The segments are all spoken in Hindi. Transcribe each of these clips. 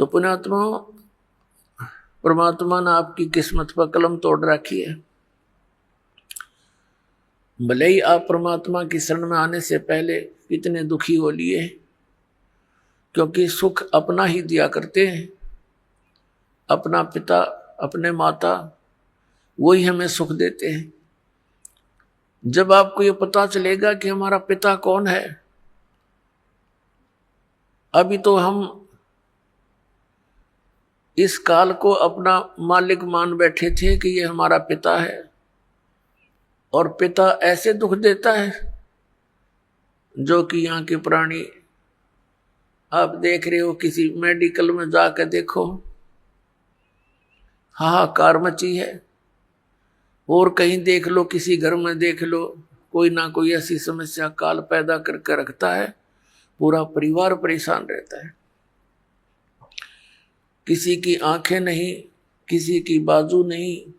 तो पुण्यात्मा, परमात्मा ने आपकी किस्मत पर कलम तोड़ रखी है। भले ही आप परमात्मा की शरण में आने से पहले कितने दुखी हो लिए, क्योंकि सुख अपना ही दिया करते हैं। अपना पिता, अपने माता, वही हमें सुख देते हैं। जब आपको ये पता चलेगा कि हमारा पिता कौन है, अभी तो हम इस काल को अपना मालिक मान बैठे थे कि ये हमारा पिता है, और पिता ऐसे दुख देता है जो कि यहाँ के प्राणी, आप देख रहे हो, किसी मेडिकल में जाकर देखो, हाहाकार मची है। और कहीं देख लो, किसी घर में देख लो, कोई ना कोई ऐसी समस्या काल पैदा करके रखता है, पूरा परिवार परेशान रहता है। किसी की आंखें नहीं, किसी की बाजू नहीं,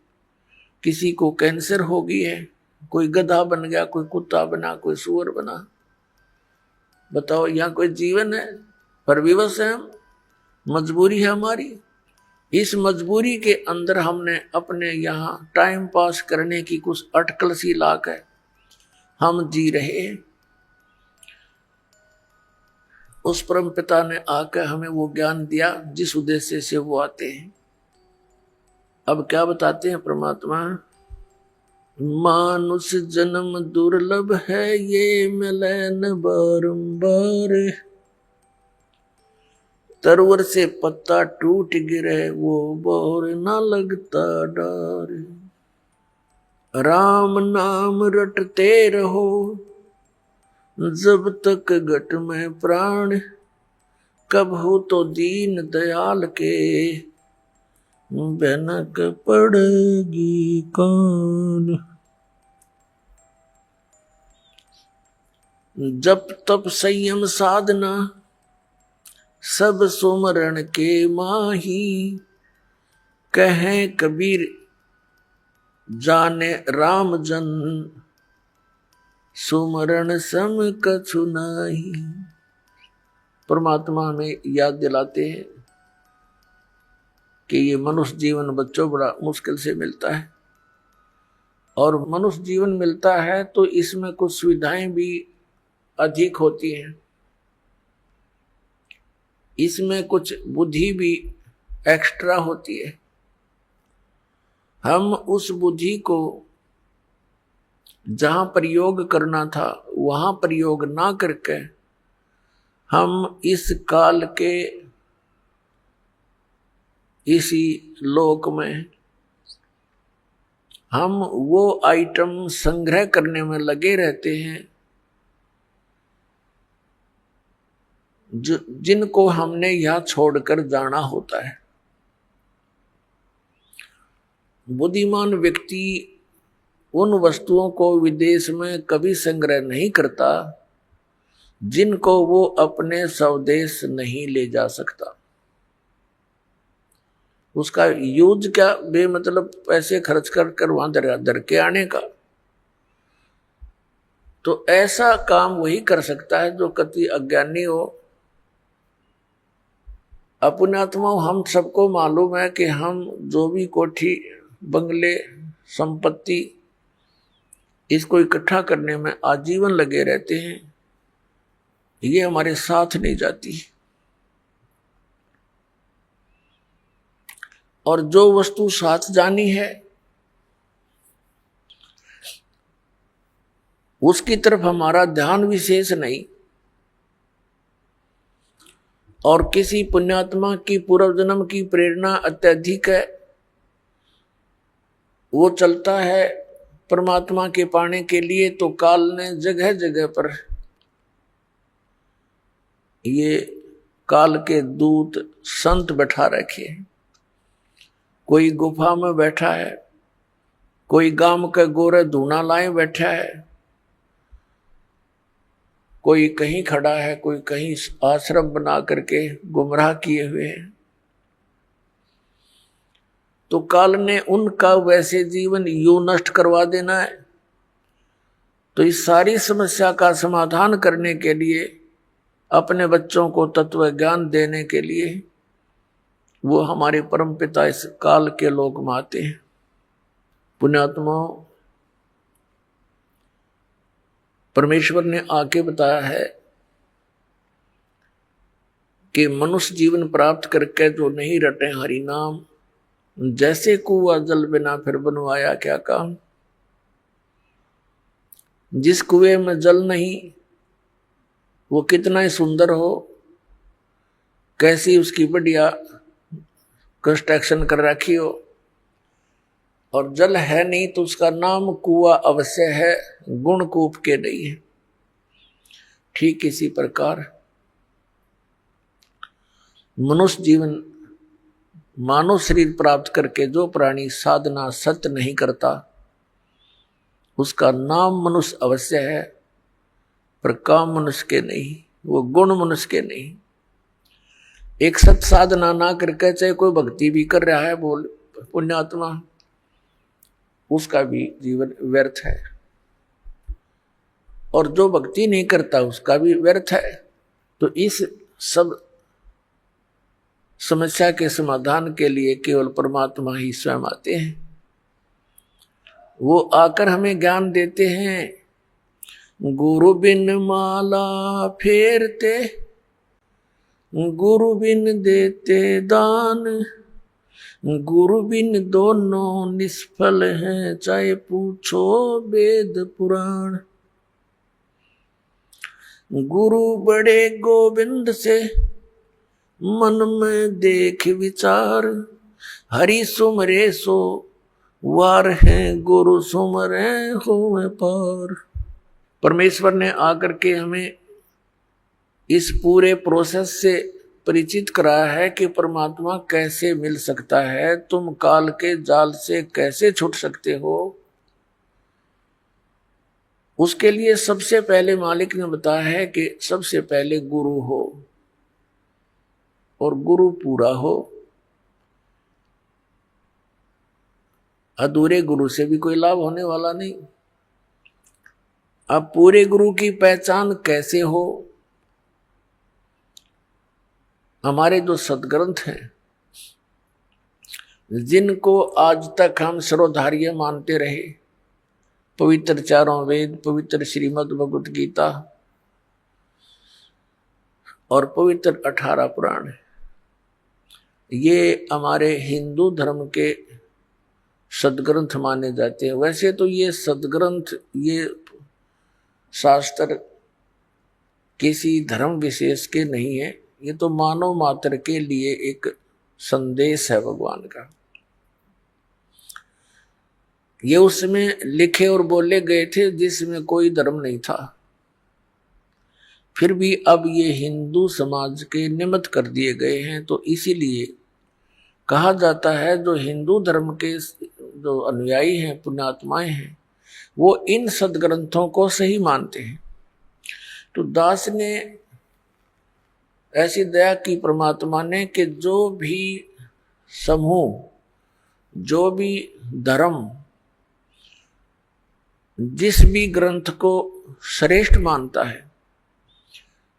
किसी को कैंसर हो गई है, कोई गधा बन गया, कोई कुत्ता बना, कोई सूअर बना। बताओ, यहाँ कोई जीवन है? पर विवश है हम, मजबूरी है हमारी। इस मजबूरी के अंदर हमने अपने यहाँ टाइम पास करने की कुछ अटकल सी लाक है, हम जी रहे हैं। उस परम पिता ने आकर हमें वो ज्ञान दिया जिस उद्देश्य से वो आते हैं। अब क्या बताते हैं परमात्मा? मानुष जन्म दुर्लभ है, ये मिले न बारंबार। तरवर से पत्ता टूट गिरे, वो बोर न लगता डार। राम नाम रटते रहो, जब तक घट में प्राण। कब हो तो दीन दयाल के, भनक पड़ेगी कान। जप तप संयम साधना, सब सुमरण के माही। कहें कबीर जाने राम जन, सुमरण सम कछु नाही। परमात्मा हमें याद दिलाते हैं कि ये मनुष्य जीवन बच्चों बड़ा मुश्किल से मिलता है, और मनुष्य जीवन मिलता है तो इसमें कुछ सुविधाएं भी अधिक होती हैं, इसमें कुछ बुद्धि भी एक्स्ट्रा होती है। हम उस बुद्धि को जहां प्रयोग करना था वहां प्रयोग ना करके हम इस काल के इसी लोक में हम वो आइटम संग्रह करने में लगे रहते हैं जिनको हमने यहां छोड़कर जाना होता है। बुद्धिमान व्यक्ति उन वस्तुओं को विदेश में कभी संग्रह नहीं करता जिनको वो अपने स्वदेश नहीं ले जा सकता। उसका यूज क्या, बेमतलब पैसे खर्च कर वहां दर के आने का। तो ऐसा काम वही कर सकता है जो कति अज्ञानी हो। अपने आत्मा, हम सबको मालूम है कि हम जो भी कोठी बंगले संपत्ति इसको इकट्ठा करने में आजीवन लगे रहते हैं, ये हमारे साथ नहीं जाती। और जो वस्तु साथ जानी है उसकी तरफ हमारा ध्यान विशेष नहीं। और किसी पुण्यात्मा की पूर्व जन्म की प्रेरणा अत्यधिक है, वो चलता है परमात्मा के पाने के लिए, तो काल ने जगह जगह पर ये काल के दूत संत बैठा रखे हैं। कोई गुफा में बैठा है, कोई गांव के गोरे धूना लाए बैठा है, कोई कहीं खड़ा है, कोई कहीं आश्रम बना करके गुमराह किए हुए हैं। तो काल ने उनका वैसे जीवन यूं नष्ट करवा देना है। तो इस सारी समस्या का समाधान करने के लिए, अपने बच्चों को तत्व ज्ञान देने के लिए वो हमारे परम पिता इस काल के लोक में आते हैं। पुण्यात्माओं, परमेश्वर ने आके बताया है कि मनुष्य जीवन प्राप्त करके जो नहीं रटे हरि नाम, जैसे कुआं जल बिना फिर बनवाया क्या काम। जिस कुएं में जल नहीं, वो कितना ही सुंदर हो, कैसी उसकी बढ़िया कंस्ट्रक्शन कर रखी हो, और जल है नहीं तो उसका नाम कुआं अवश्य है, गुण कूप के नहीं है। ठीक इसी प्रकार मनुष्य जीवन मानव शरीर प्राप्त करके जो प्राणी साधना सत्य नहीं करता, उसका नाम मनुष्य अवश्य है, पर काम मनुष्य के नहीं, वो गुण मनुष्य के नहीं। एक सत्य साधना ना करके चाहे कोई भक्ति भी कर रहा है, बोल पुण्यात्मा, उसका भी जीवन व्यर्थ है, और जो भक्ति नहीं करता उसका भी व्यर्थ है। तो इस सब समस्या के समाधान के लिए केवल परमात्मा ही स्वयं आते हैं। वो आकर हमें ज्ञान देते हैं। गुरु बिन माला फेरते, गुरु बिन देते दान, गुरु बिन दोनों निष्फल हैं, चाहे पूछो वेद पुराण। गुरु बड़े गोविंद से मन में देख विचार, हरि सुमरे सो वार है, गुरु सुमरे हुए पार। परमेश्वर ने आकर के हमें इस पूरे प्रोसेस से परिचित कराया है कि परमात्मा कैसे मिल सकता है, तुम काल के जाल से कैसे छूट सकते हो। उसके लिए सबसे पहले मालिक ने बताया है कि सबसे पहले गुरु हो, और गुरु पूरा हो। अधूरे गुरु से भी कोई लाभ होने वाला नहीं। अब पूरे गुरु की पहचान कैसे हो? हमारे जो सदग्रंथ हैं, जिनको आज तक हम सर्वधार्य मानते रहे, पवित्र चारों वेद, पवित्र श्रीमद् भगवत गीता और पवित्र 18 पुराण, ये हमारे हिंदू धर्म के सदग्रंथ माने जाते हैं। वैसे तो ये सदग्रंथ, ये शास्त्र किसी धर्म विशेष के नहीं है, ये तो मानव मात्र के लिए एक संदेश है भगवान का। ये उसमें लिखे और बोले गए थे जिसमें कोई धर्म नहीं था। फिर भी अब ये हिंदू समाज के निमित्त कर दिए गए हैं, तो इसीलिए कहा जाता है जो हिंदू धर्म के जो अनुयायी हैं, पुण्यात्माएं हैं, वो इन सदग्रंथों को सही मानते हैं। तो दास ने ऐसी दया की परमात्मा ने कि जो भी समूह, जो भी धर्म जिस भी ग्रंथ को श्रेष्ठ मानता है,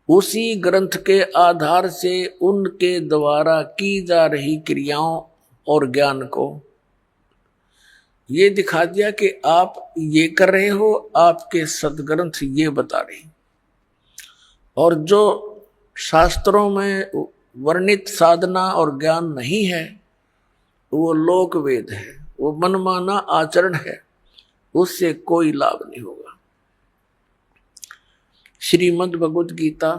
उसी ग्रंथ के आधार से उनके द्वारा की जा रही क्रियाओं और ज्ञान को ये दिखा दिया कि आप ये कर रहे हो, आपके सदग्रंथ ये बता रहे। और जो शास्त्रों में वर्णित साधना और ज्ञान नहीं है, वो लोक वेद है, वो मनमाना आचरण है, उससे कोई लाभ नहीं होगा। श्रीमद् भगवत गीता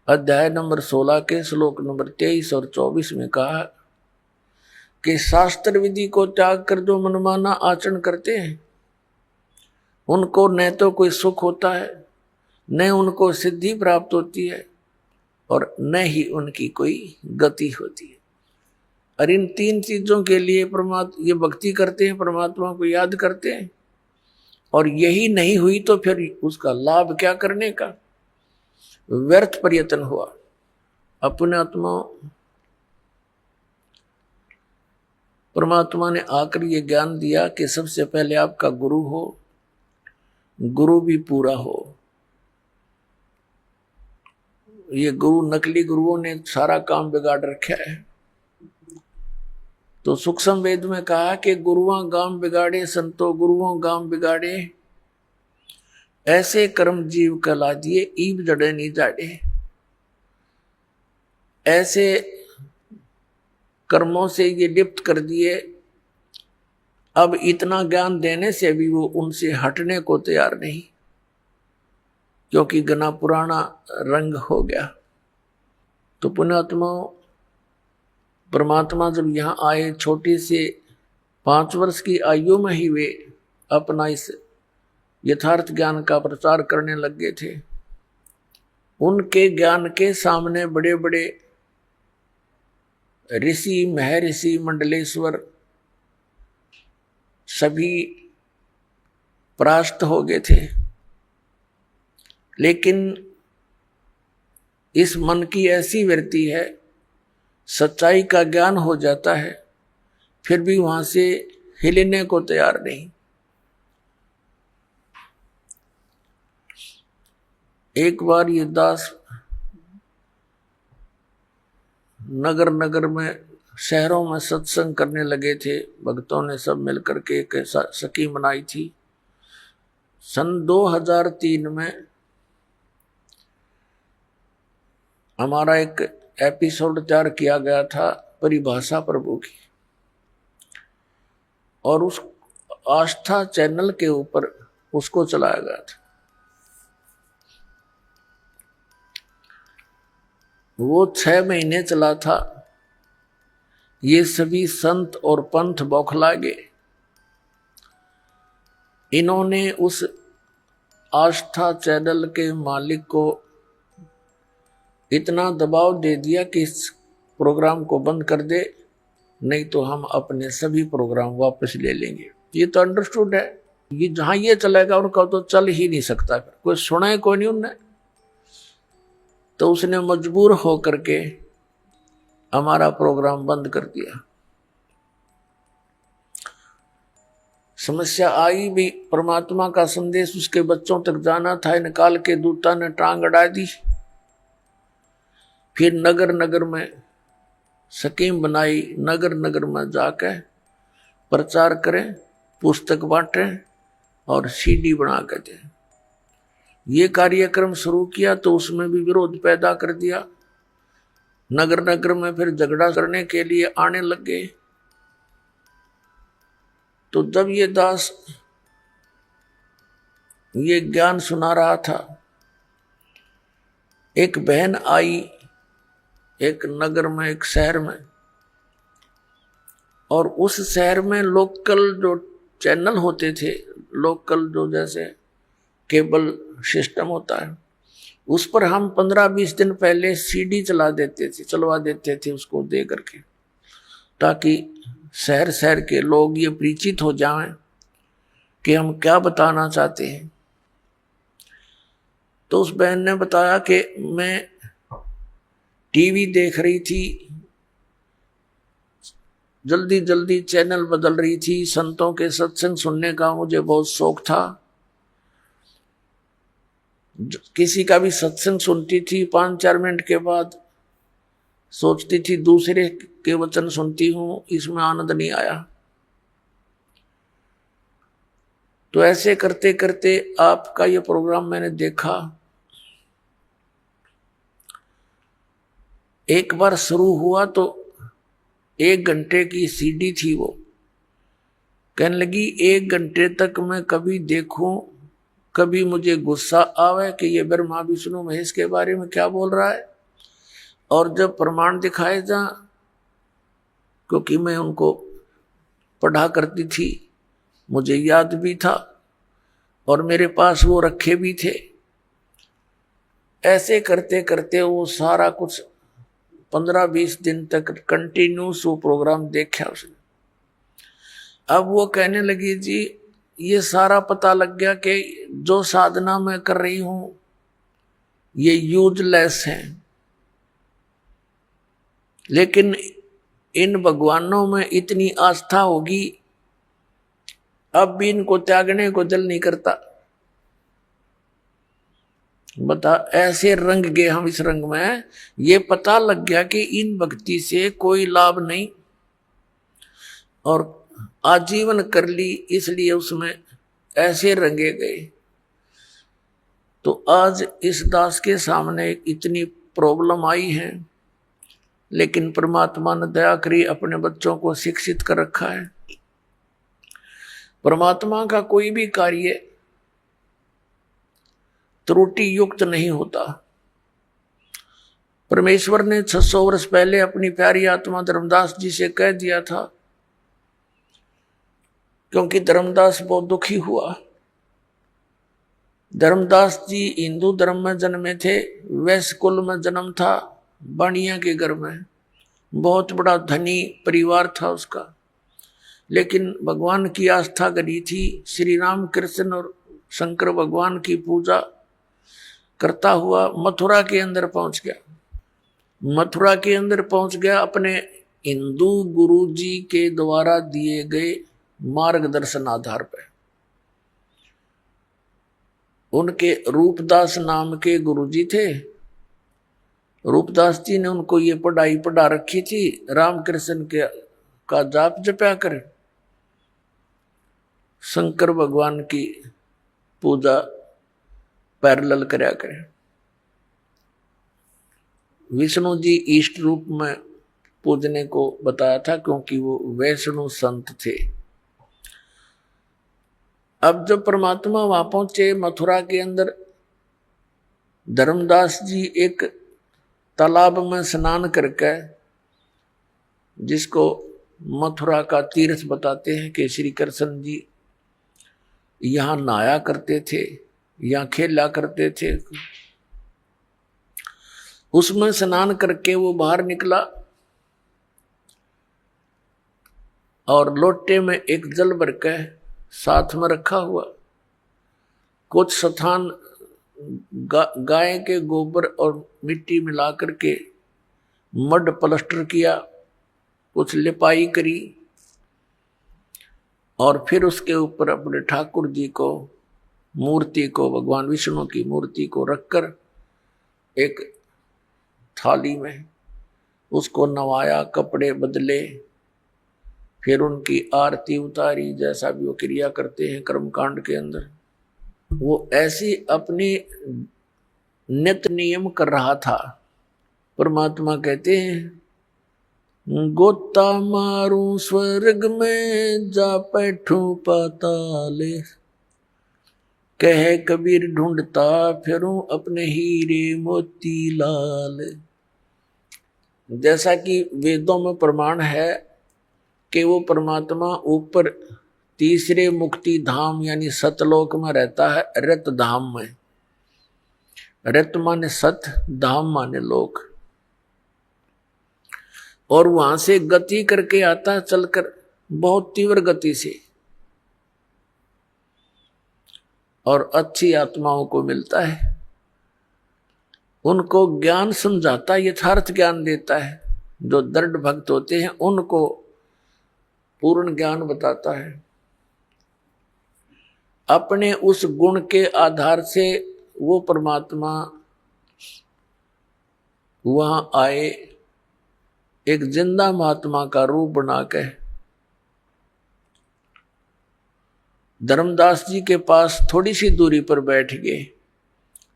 अध्याय नंबर 16 के श्लोक नंबर 23 और 24 में कहा कि शास्त्र विधि को त्याग कर जो मनमाना आचरण करते हैं, उनको न तो कोई सुख होता है, न उनको सिद्धि प्राप्त होती है, और न ही उनकी कोई गति होती है। और इन तीन चीजों के लिए परमात्मा ये भक्ति करते हैं, परमात्मा को याद करते हैं, और यही नहीं हुई तो फिर उसका लाभ क्या करने का, व्यर्थ प्रयत्न हुआ। अपने आत्मा परमात्मा ने आकर ये ज्ञान दिया कि सबसे पहले आपका गुरु हो, गुरु भी पूरा हो। ये गुरु, नकली गुरुओं ने सारा काम बिगाड़ रखा है। तो सूक्ष्म वेद में कहा कि गुरुओं गांव बिगाड़े संतो गुरुओं गांव बिगाड़े, ऐसे कर्म जीव कला दिए ईब जड़े नहीं जाड़े। ऐसे कर्मों से ये लिप्त कर दिए, अब इतना ज्ञान देने से भी वो उनसे हटने को तैयार नहीं, क्योंकि घना पुराना रंग हो गया। तो पुण्यात्मा, परमात्मा जब यहाँ आए, छोटी से 5 वर्ष की आयु में ही वे अपना इस यथार्थ ज्ञान का प्रचार करने लग गए थे। उनके ज्ञान के सामने बड़े बड़े ऋषि, महर्षि, मंडलेश्वर सभी परास्त हो गए थे। लेकिन इस मन की ऐसी वृत्ति है, सच्चाई का ज्ञान हो जाता है फिर भी वहां से हिलने को तैयार नहीं। एक बार ये दास नगर नगर में, शहरों में सत्संग करने लगे थे। भक्तों ने सब मिलकर के एक स्कीम बनाई थी। सन 2003 में हमारा एक एपिसोड तैयार किया गया था परिभाषा प्रभु की, और उस आस्था चैनल के ऊपर उसको चलाया गया था। वो 6 महीने चला था। ये सभी संत और पंथ बौखला गए। इन्होंने उस आस्था चैनल के मालिक को इतना दबाव दे दिया कि इस प्रोग्राम को बंद कर दे, नहीं तो हम अपने सभी प्रोग्राम वापस ले लेंगे। ये तो अंडरस्टूड है, ये जहां ये चलेगा उनका तो चल ही नहीं सकता। कोई सुना है कोई नहीं उनने। तो उसने मजबूर होकर के हमारा प्रोग्राम बंद कर दिया। समस्या आई भी, परमात्मा का संदेश उसके बच्चों तक जाना था, निकाल के दूता ने टांग अड़ा दी। फिर नगर नगर में स्कीम बनाई, नगर नगर में जाके प्रचार करें, पुस्तक बांटें और सीडी बना के दें। ये कार्यक्रम शुरू किया तो उसमें भी विरोध पैदा कर दिया। नगर नगर में फिर झगड़ा करने के लिए आने लग गए। तो जब ये दास ये ज्ञान सुना रहा था, एक बहन आई एक नगर में, एक शहर में, और उस शहर में लोकल जो चैनल होते थे, लोकल जो जैसे केबल सिस्टम होता है, उस पर हम 15-20 दिन पहले सीडी चलवा देते थे उसको दे करके, ताकि शहर शहर के लोग ये परिचित हो जाएं कि हम क्या बताना चाहते हैं। तो उस बहन ने बताया कि मैं टीवी देख रही थी, जल्दी जल्दी चैनल बदल रही थी, संतों के सत्संग सुनने का मुझे बहुत शौक था। किसी का भी सत्संग सुनती थी, 5-4 मिनट के बाद सोचती थी दूसरे के वचन सुनती हूं, इसमें आनंद नहीं आया। तो ऐसे करते करते आपका ये प्रोग्राम मैंने देखा। एक बार शुरू हुआ तो 1 घंटे की सीडी थी। वो कहने लगी 1 घंटे तक मैं कभी देखूं, कभी मुझे गुस्सा आवे कि ये ब्रह्मा विष्णु महेश के बारे में क्या बोल रहा है, और जब प्रमाण दिखाए जा, क्योंकि मैं उनको पढ़ा करती थी, मुझे याद भी था और मेरे पास वो रखे भी थे। ऐसे करते करते वो सारा कुछ 15-20 दिन तक कंटिन्यूस वो प्रोग्राम देखा उसने। अब वो कहने लगी जी ये सारा पता लग गया कि जो साधना मैं कर रही हूं ये यूजलेस है, लेकिन इन भगवानों में इतनी आस्था होगी, अब भी इनको त्यागने को दिल नहीं करता। बता, ऐसे रंग गए हम इस रंग में, ये पता लग गया कि इन भक्ति से कोई लाभ नहीं। और आजीवन कर ली, इसलिए उसमें ऐसे रंगे गए। तो आज इस दास के सामने इतनी प्रॉब्लम आई है, लेकिन परमात्मा ने दया करी, अपने बच्चों को शिक्षित कर रखा है। परमात्मा का कोई भी कार्य त्रुटि युक्त नहीं होता। परमेश्वर ने 600 वर्ष पहले अपनी प्यारी आत्मा धर्मदास जी से कह दिया था, क्योंकि धर्मदास बहुत दुखी हुआ। धर्मदास जी हिंदू धर्म में जन्मे थे, वैश्य कुल में जन्म था, बाणिया के घर में, बहुत बड़ा धनी परिवार था उसका। लेकिन भगवान की आस्था करी थी, श्री राम कृष्ण और शंकर भगवान की पूजा करता हुआ मथुरा के अंदर पहुंच गया। मथुरा के अंदर पहुंच गया अपने हिंदू गुरु जी के द्वारा दिए गए मार्गदर्शन आधार पर। उनके रूपदास नाम के गुरुजी थे। रूपदास जी ने उनको ये पढ़ाई पढ़ा रखी थी, रामकृष्ण के का जाप जपया कर, शंकर भगवान की पूजा पैरेलल करया करे। विष्णु जी इष्ट रूप में पूजने को बताया था, क्योंकि वो वैष्णु संत थे। अब जब परमात्मा वहां पहुंचे मथुरा के अंदर, धर्मदास जी एक तालाब में स्नान करके, जिसको मथुरा का तीर्थ बताते हैं, कि श्री कृष्ण जी यहाँ नहाया करते थे, यहाँ खेला करते थे, उसमें स्नान करके वो बाहर निकला और लोटे में एक जल भर के साथ में रखा हुआ, कुछ स्थान गाय के गोबर और मिट्टी मिला करके मड प्लास्टर किया, कुछ लिपाई करी, और फिर उसके ऊपर अपने ठाकुर जी को, मूर्ति को, भगवान विष्णु की मूर्ति को रखकर एक थाली में उसको नवाया, कपड़े बदले, फिर उनकी आरती उतारी, जैसा भी वो क्रिया करते हैं कर्मकांड के अंदर। वो ऐसी अपनी नित्य नियम कर रहा था। परमात्मा कहते हैं, गोता मारू स्वर्ग में, जा बैठूं पाताले, कहे कबीर ढूंढता फिरूं अपने हीरे मोती लाल। जैसा कि वेदों में प्रमाण है कि वो परमात्मा ऊपर तीसरे मुक्ति धाम यानी सतलोक में रहता है, रत धाम में। रत माने सत, धाम माने लोक। और वहां से गति करके आता है, चलकर बहुत तीव्र गति से, और अच्छी आत्माओं को मिलता है, उनको ज्ञान समझाता है, यथार्थ ज्ञान देता है। जो दृढ़ भक्त होते हैं उनको पूर्ण ज्ञान बताता है। अपने उस गुण के आधार से वो परमात्मा वहां आए, एक जिंदा महात्मा का रूप बना के धर्मदास जी के पास थोड़ी सी दूरी पर बैठ गए।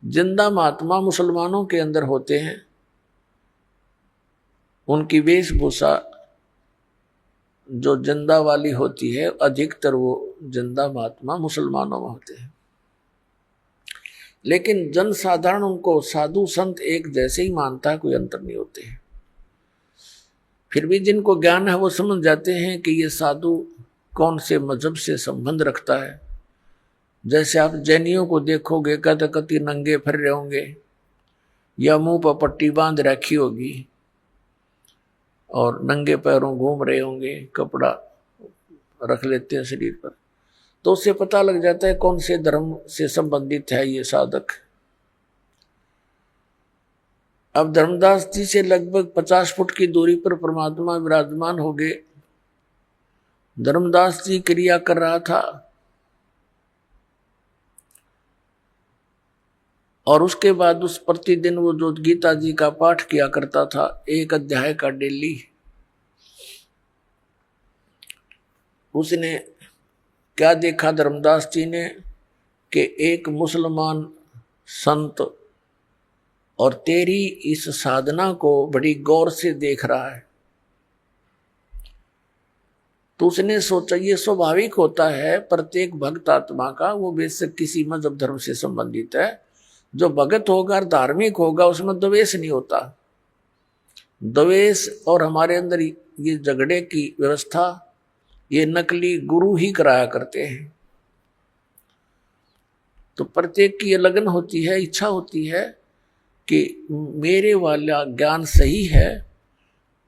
जिंदा महात्मा मुसलमानों के अंदर होते हैं, उनकी वेशभूषा जो जिंदा वाली होती है, अधिकतर वो जिंदा महात्मा मुसलमानों में होते हैं। लेकिन जन साधारण उनको साधु संत एक जैसे ही मानता है, कोई अंतर नहीं होते हैं। फिर भी जिनको ज्ञान है वो समझ जाते हैं कि ये साधु कौन से मजहब से संबंध रखता है। जैसे आप जैनियों को देखोगे, कति नंगे फिर रहे होंगे, या मुंह पर पट्टी बांध रखी होगी और नंगे पैरों घूम रहे होंगे, कपड़ा रख लेते हैं शरीर पर, तो उससे पता लग जाता है कौन से धर्म से संबंधित है ये साधक। अब धर्मदास जी से लगभग 50 फुट की दूरी पर परमात्मा विराजमान हो गए। धर्मदास जी क्रिया कर रहा था और उसके बाद उस प्रतिदिन वो जो गीता जी का पाठ किया करता था, एक अध्याय का डेली, उसने क्या देखा धर्मदास जी ने कि एक मुसलमान संत और तेरी इस साधना को बड़ी गौर से देख रहा है। तो उसने सोचा ये स्वाभाविक होता है प्रत्येक भक्त आत्मा का, वो बेशक किसी मजहब धर्म से संबंधित है, जो भगत होगा धार्मिक होगा उसमें द्वेष नहीं होता। द्वेष और हमारे अंदर ये झगड़े की व्यवस्था ये नकली गुरु ही कराया करते हैं। तो प्रत्येक की ये लगन होती है, इच्छा होती है कि मेरे वाला ज्ञान सही है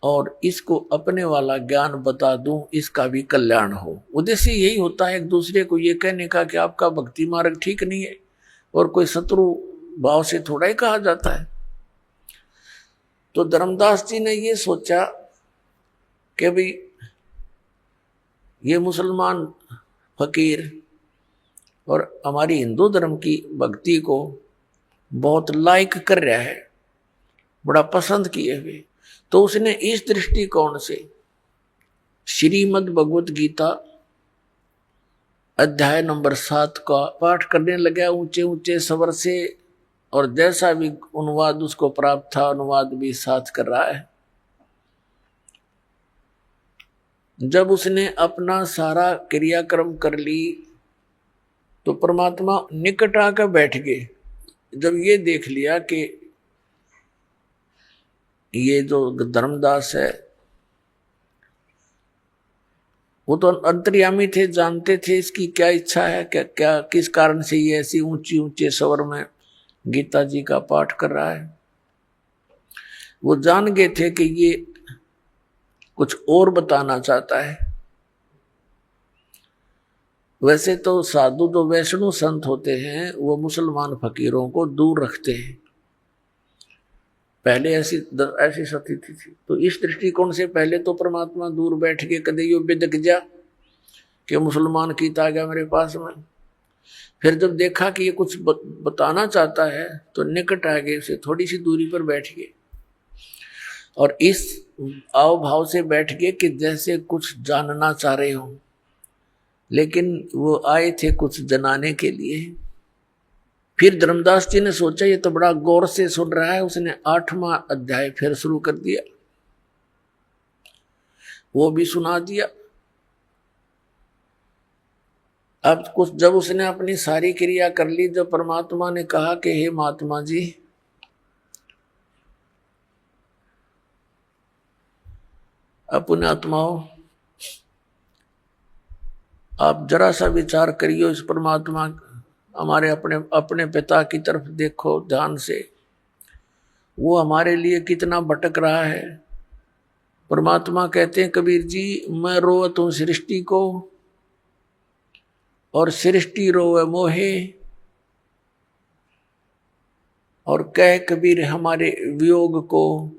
और इसको अपने वाला ज्ञान बता दूं, इसका भी कल्याण हो। उद्देश्य यही होता है एक दूसरे को ये कहने का कि आपका भक्ति मार्ग ठीक नहीं है, और कोई शत्रु भाव से थोड़ा ही कहा जाता है। तो धर्मदास जी ने ये सोचा कि भाई ये मुसलमान फकीर और हमारी हिंदू धर्म की भक्ति को बहुत लाइक कर रहा है, बड़ा पसंद किए हुए। तो उसने इस दृष्टिकोण से श्रीमद् भगवत गीता अध्याय नंबर 7 का पाठ करने लगा ऊंचे ऊंचे स्वर से, और जैसा भी अनुवाद उसको प्राप्त था अनुवाद भी साथ कर रहा है। जब उसने अपना सारा क्रियाक्रम कर ली तो परमात्मा निकट आकर बैठ गए। जब ये देख लिया कि ये जो धर्मदास है वो तो अंतर्यामी थे, जानते थे इसकी क्या इच्छा है, क्या क्या किस कारण से ये ऐसी ऊंची ऊंचे स्वर में गीता जी का पाठ कर रहा है। वो जान गए थे कि ये कुछ और बताना चाहता है। वैसे तो साधु जो वैष्णव संत होते हैं वो मुसलमान फकीरों को दूर रखते हैं, पहले ऐसी स्थिति थी। तो इस दृष्टिकोण से पहले तो परमात्मा दूर बैठ के कदे यो बिदक जा कि मुसलमान कीता गया मेरे पास में। फिर जब देखा कि ये कुछ बताना चाहता है तो निकट आ गए, उसे थोड़ी सी दूरी पर बैठ गए और इस आव भाव से बैठ गए कि जैसे कुछ जानना चाह रहे हो, लेकिन वो आए थे कुछ जनाने के लिए। फिर धर्मदास जी ने सोचा ये तो बड़ा गौर से सुन रहा है, उसने 8वां अध्याय फिर शुरू कर दिया, वो भी सुना दिया। अब कुछ जब उसने अपनी सारी क्रिया कर ली, जब परमात्मा ने कहा कि हे महात्मा जी अपने आत्माओं आप जरा सा विचार करियो, इस परमात्मा हमारे अपने पिता की तरफ देखो ध्यान से, वो हमारे लिए कितना भटक रहा है। परमात्मा कहते हैं कबीर जी मैं रोवत हूं सृष्टि को और सृष्टि रोवे मोहे, और कह कबीर हमारे वियोग को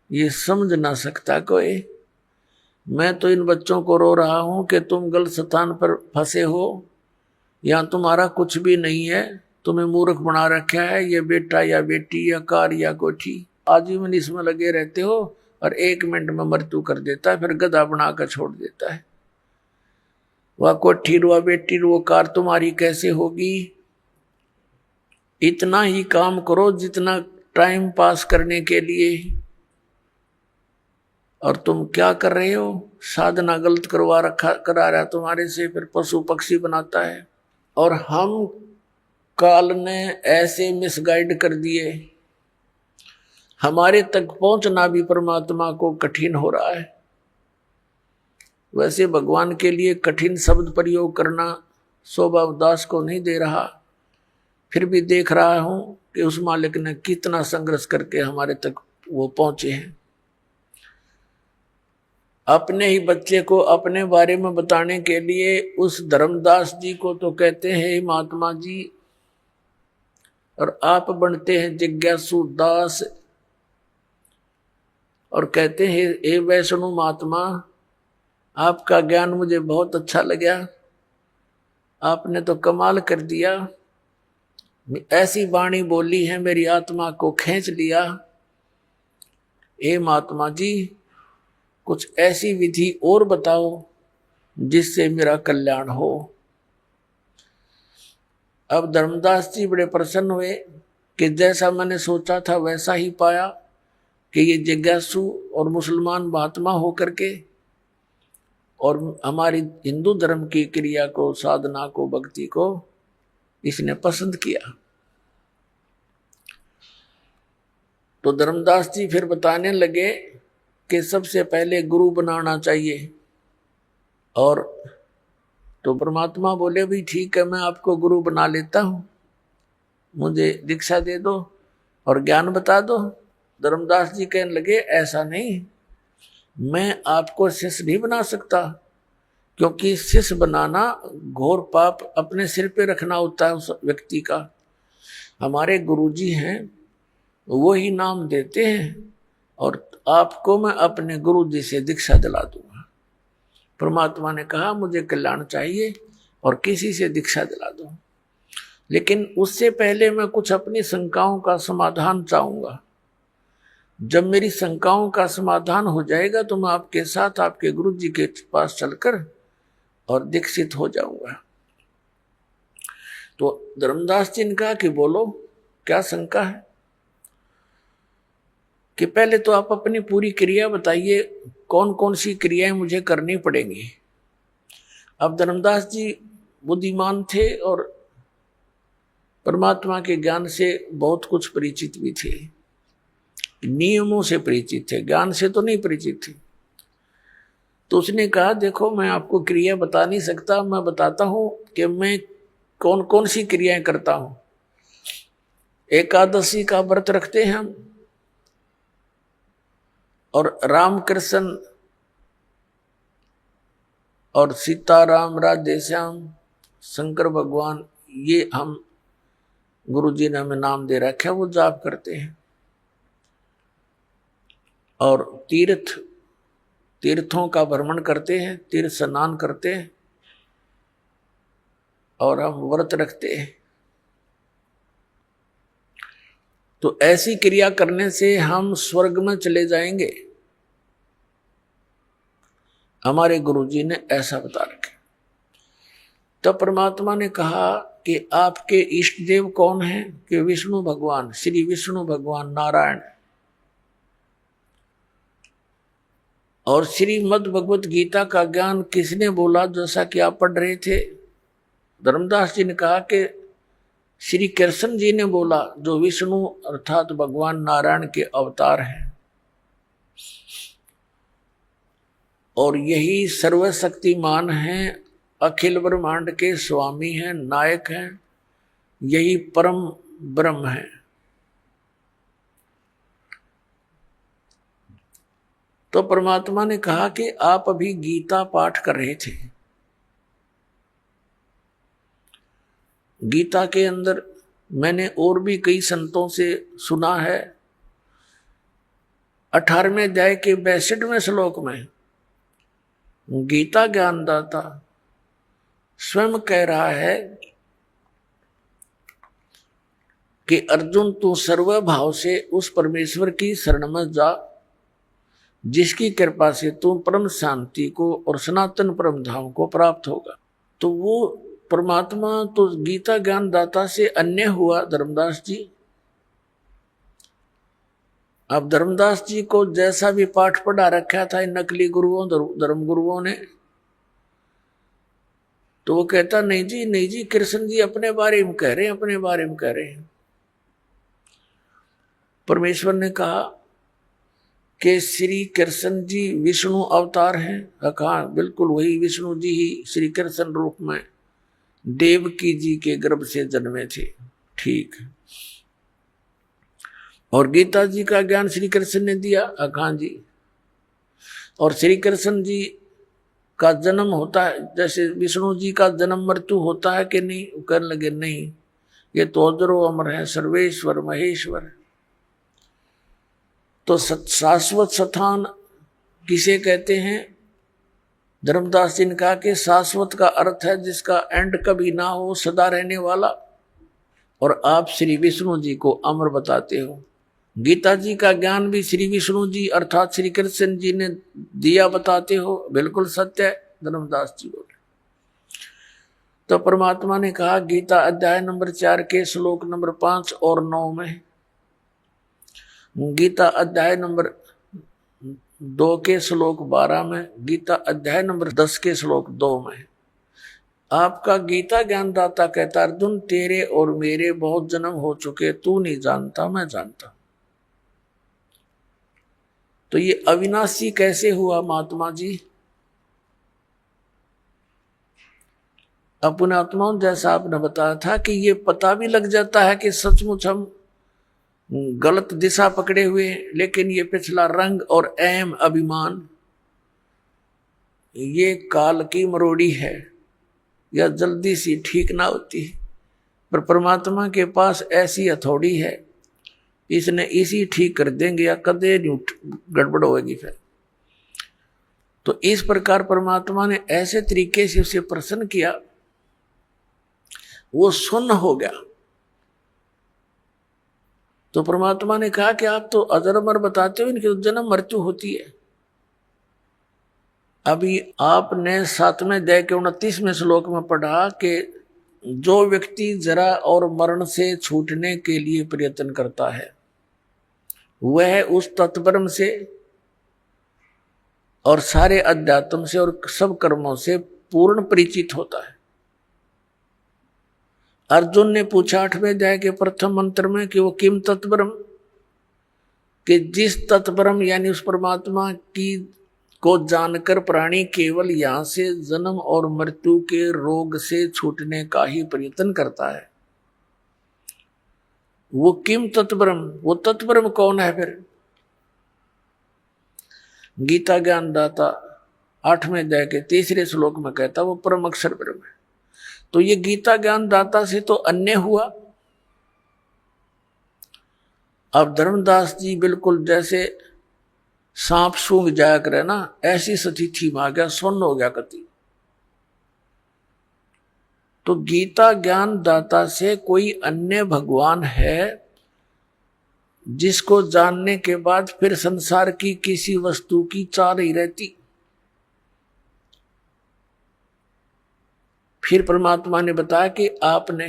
ये समझ ना सकता कोई। मैं तो इन बच्चों को रो रहा हूं कि तुम गलत स्थान पर फंसे हो, या तुम्हारा कुछ भी नहीं है, तुम्हें मूर्ख बना रखा है ये बेटा या बेटी या कार या कोठी, आजीवन इसमें लगे रहते हो और 1 मिनट में मृत्यु कर देता है, फिर गधा बनाकर छोड़ देता है। वह कोठी रुआ बेटी रुआ कार तुम्हारी कैसे होगी। इतना ही काम करो जितना टाइम पास करने के लिए, और तुम क्या कर रहे हो, साधना गलत करा रहा तुम्हारे से, फिर पशु पक्षी बनाता है। और हम काल ने ऐसे मिसगाइड कर दिए, हमारे तक पहुंचना भी परमात्मा को कठिन हो रहा है। वैसे भगवान के लिए कठिन शब्द प्रयोग करना शोभा दास को नहीं दे रहा, फिर भी देख रहा हूं कि उस मालिक ने कितना संघर्ष करके हमारे तक वो पहुंचे हैं। अपने ही बच्चे को अपने बारे में बताने के लिए उस धर्मदास जी को तो कहते हैं महात्मा जी, और आप बनते हैं जिज्ञासु दास और कहते हैं हे वैष्णव महात्मा आपका ज्ञान मुझे बहुत अच्छा लगा, आपने तो कमाल कर दिया, ऐसी वाणी बोली है मेरी आत्मा को खींच लिया। हे महात्मा जी कुछ ऐसी विधि और बताओ जिससे मेरा कल्याण हो। अब धर्मदास जी बड़े प्रसन्न हुए कि जैसा मैंने सोचा था वैसा ही पाया कि ये जिज्ञासु और मुसलमान महात्मा होकर के और हमारी हिंदू धर्म की क्रिया को, साधना को, भक्ति को इसने पसंद किया। तो धर्मदास जी फिर बताने लगे कि सबसे पहले गुरु बनाना चाहिए। और तो परमात्मा बोले भी ठीक है, मैं आपको गुरु बना लेता हूं, मुझे दीक्षा दे दो और ज्ञान बता दो। धर्मदास जी कहने लगे ऐसा नहीं, मैं आपको शिष्य नहीं बना सकता, क्योंकि शिष्य बनाना घोर पाप अपने सिर पे रखना होता है उस व्यक्ति का। हमारे गुरुजी हैं, वो ही नाम देते हैं और आपको मैं अपने गुरुजी से दीक्षा दिला दूंगा। परमात्मा ने कहा मुझे कल्याण चाहिए और किसी से दीक्षा दिला दो, लेकिन उससे पहले मैं कुछ अपनी शंकाओं का समाधान चाहूंगा। जब मेरी शंकाओं का समाधान हो जाएगा तो मैं आपके साथ आपके गुरुजी के पास चलकर और दीक्षित हो जाऊंगा। तो धर्मदास जी ने कहा कि बोलो क्या शंका है, कि पहले तो आप अपनी पूरी क्रिया बताइए, कौन कौन सी क्रियाएं मुझे करनी पड़ेंगी। अब धर्मदास जी बुद्धिमान थे और परमात्मा के ज्ञान से बहुत कुछ परिचित भी थे, नियमों से परिचित थे, ज्ञान से तो नहीं परिचित थे। तो उसने कहा देखो मैं आपको क्रिया बता नहीं सकता, मैं बताता हूं कि मैं कौन कौन सी क्रियाएं करता हूं। एकादशी का व्रत रखते हैं हम, और राम कृष्ण और सीताराम राधे श्याम शंकर भगवान, ये हम गुरुजी ने हमें नाम दे रखा है, वो जाप करते हैं। और तीर्थों का भ्रमण करते हैं, तीर्थ स्नान करते हैं और हम व्रत रखते हैं। तो ऐसी क्रिया करने से हम स्वर्ग में चले जाएंगे, हमारे गुरुजी ने ऐसा बता रखा। तब परमात्मा ने कहा कि आपके इष्ट देव कौन हैं? कि विष्णु भगवान, श्री विष्णु भगवान नारायण। और श्रीमद् भगवत गीता का ज्ञान किसने बोला, जैसा कि आप पढ़ रहे थे? धर्मदास जी ने कहा कि श्री कृष्ण जी ने बोला, जो विष्णु अर्थात भगवान नारायण के अवतार हैं और यही सर्वशक्तिमान हैं, अखिल ब्रह्मांड के स्वामी हैं, नायक हैं, यही परम ब्रह्म है। तो परमात्मा ने कहा कि आप अभी गीता पाठ कर रहे थे, गीता के अंदर मैंने और भी कई संतों से सुना है, 18वें अध्याय के 62वें श्लोक में गीता ज्ञानदाता स्वयं कह रहा है कि अर्जुन तू सर्वभाव से उस परमेश्वर की शरण में जा, जिसकी कृपा से तू परम शांति को और सनातन परम धाम को प्राप्त होगा। तो वो परमात्मा तो गीता ज्ञानदाता से अन्य हुआ धर्मदास जी। अब धर्मदास जी को जैसा भी पाठ पढ़ा रखा था इन नकली गुरुओं, धर्म गुरुओं ने, तो वो कहता नहीं जी, नहीं जी, कृष्ण जी अपने बारे में कह रहे हैं, अपने बारे में कह रहे हैं। परमेश्वर ने कहा कि श्री कृष्ण जी विष्णु अवतार हैं। कहा बिल्कुल वही विष्णु जी ही श्री कृष्ण रूप में देवकी जी के गर्भ से जन्मे थे। ठीक। और गीता जी का ज्ञान श्री कृष्ण ने दिया। कहा जी। और श्री कृष्ण जी का जन्म होता है जैसे विष्णु जी का जन्म मृत्यु होता है कि नहीं? कहने लगे नहीं, ये तो अजरो अमर है, सर्वेश्वर महेश्वर। तो शाश्वत स्थान किसे कहते हैं? धर्मदास जी ने कहा कि शाश्वत का अर्थ है जिसका एंड कभी ना हो, सदा रहने वाला। और आप श्री विष्णु जी को अमर बताते हो। गीता जी का ज्ञान भी श्री विष्णु जी अर्थात श्री कृष्ण जी ने दिया बताते हो, बिल्कुल सत्य है। धर्मदास जी बोले। तो परमात्मा ने कहा गीता अध्याय नंबर 4 के श्लोक नंबर 5 और 9 में, गीता अध्याय नंबर 2 के श्लोक 12 में, गीता अध्याय नंबर 10 के श्लोक 2 में आपका गीता ज्ञानदाता कहता अर्जुन तेरे और मेरे बहुत जन्म हो चुके, तू नहीं जानता मैं जानता। तो ये अविनाशी कैसे हुआ महात्मा जी? अपने आत्माओं जैसा आपने बताया था कि ये पता भी लग जाता है कि सचमुच हम गलत दिशा पकड़े हुए, लेकिन ये पिछला रंग और अहम अभिमान ये काल की मरोड़ी है, या जल्दी सी ठीक ना होती। पर परमात्मा के पास ऐसी हथौड़ी है, इसने इसी ठीक कर देंगे या कदे नहीं गड़बड़ होगी फिर। तो इस प्रकार परमात्मा ने ऐसे तरीके से उसे प्रसन्न किया, वो सुन्न हो गया। तो परमात्मा ने कहा कि आप तो अजर अमर बताते हो, इनकी तो जन्म मृत्यु होती है। अभी आपने 7वें अध्याय के 29वें श्लोक में पढ़ा कि जो व्यक्ति जरा और मरण से छूटने के लिए प्रयत्न करता है वह उस तत्परम से और सारे अध्यात्म से और सब कर्मों से पूर्ण परिचित होता है। अर्जुन ने पूछा 8वें अध्याय के प्रथम मंत्र में कि वो किम तत्परम, कि जिस तत्परम यानी उस परमात्मा की को जानकर प्राणी केवल यहां से जन्म और मृत्यु के रोग से छूटने का ही प्रयत्न करता है, वो किम तत्परम, वो तत्परम कौन है? फिर गीता ज्ञानदाता 8वें अध्याय के 3रे श्लोक में कहता वो परम अक्षर ब्रह्म है। तो ये गीता ज्ञानदाता से तो अन्य हुआ। अब धर्मदास जी बिल्कुल जैसे सांप सूंघ जाया करे ना, ऐसी स्थिति में आ गया, सुन्न हो गया कति। तो गीता ज्ञान दाता से कोई अन्य भगवान है जिसको जानने के बाद फिर संसार की किसी वस्तु की चाह नहीं रहती। फिर परमात्मा ने बताया कि आपने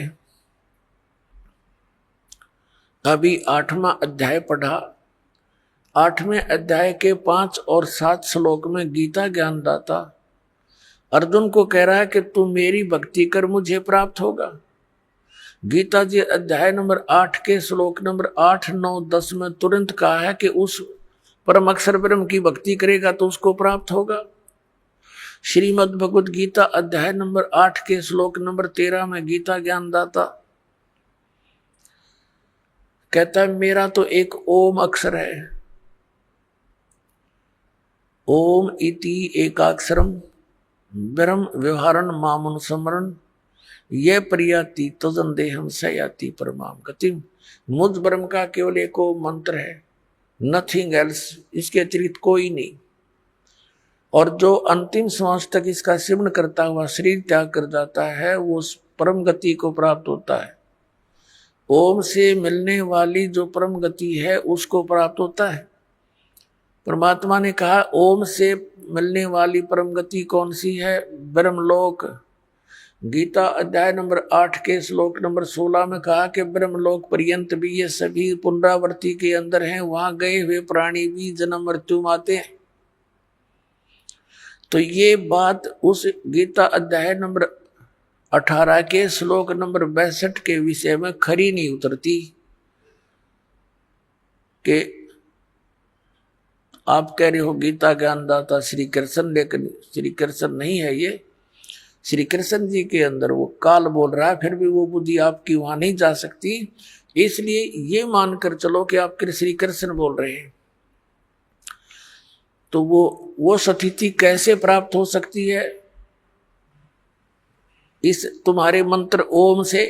अभी 8वां अध्याय पढ़ा, 8वें अध्याय के 5 और 7 श्लोक में गीता ज्ञानदाता अर्जुन को कह रहा है कि तू मेरी भक्ति कर, मुझे प्राप्त होगा। गीता जी अध्याय नंबर 8 के श्लोक नंबर 8, 9, 10 में तुरंत कहा है कि उस परम अक्षर ब्रह्म की भक्ति करेगा तो उसको प्राप्त होगा। श्रीमद् भगवद गीता अध्याय नंबर 8 के श्लोक नंबर 13 में गीता ज्ञानदाता कहता है मेरा तो एक ओम अक्षर है, ओम इति एकाक्षरम ब्रह्म व्यवहारन मामनुस्मरण ये प्रियाति तजन देहम सयाति परमाम गति। मुझ ब्रह्म का केवल एक मंत्र है, नथिंग एल्स, इसके अतिरिक्त कोई नहीं। और जो अंतिम श्वास तक इसका सेवन करता हुआ शरीर त्याग कर जाता है वो उस परम गति को प्राप्त होता है। ओम से मिलने वाली जो परम गति है उसको प्राप्त होता है। परमात्मा ने कहा ओम से मिलने वाली परम गति कौन सी है? ब्रह्मलोक। गीता अध्याय नंबर 8 के श्लोक नंबर 16 में कहा कि ब्रह्मलोक पर्यंत भी ये सभी पुनरावृत्ति के अंदर हैं, वहां गए हुए प्राणी भी जन्म मृत्यु आते हैं। तो ये बात उस गीता अध्याय नंबर 18 के श्लोक नंबर 62 के विषय में खरी नहीं उतरती कि आप कह रहे हो गीता ज्ञानदाता श्री कृष्ण, लेकिन श्री कृष्ण नहीं है ये। श्री कृष्ण जी के अंदर वो काल बोल रहा है, फिर भी वो बुद्धि आपकी वहां नहीं जा सकती। इसलिए ये मानकर चलो कि आप श्री कृष्ण बोल रहे हैं। तो वो स्थिति कैसे प्राप्त हो सकती है? इस तुम्हारे मंत्र ओम से,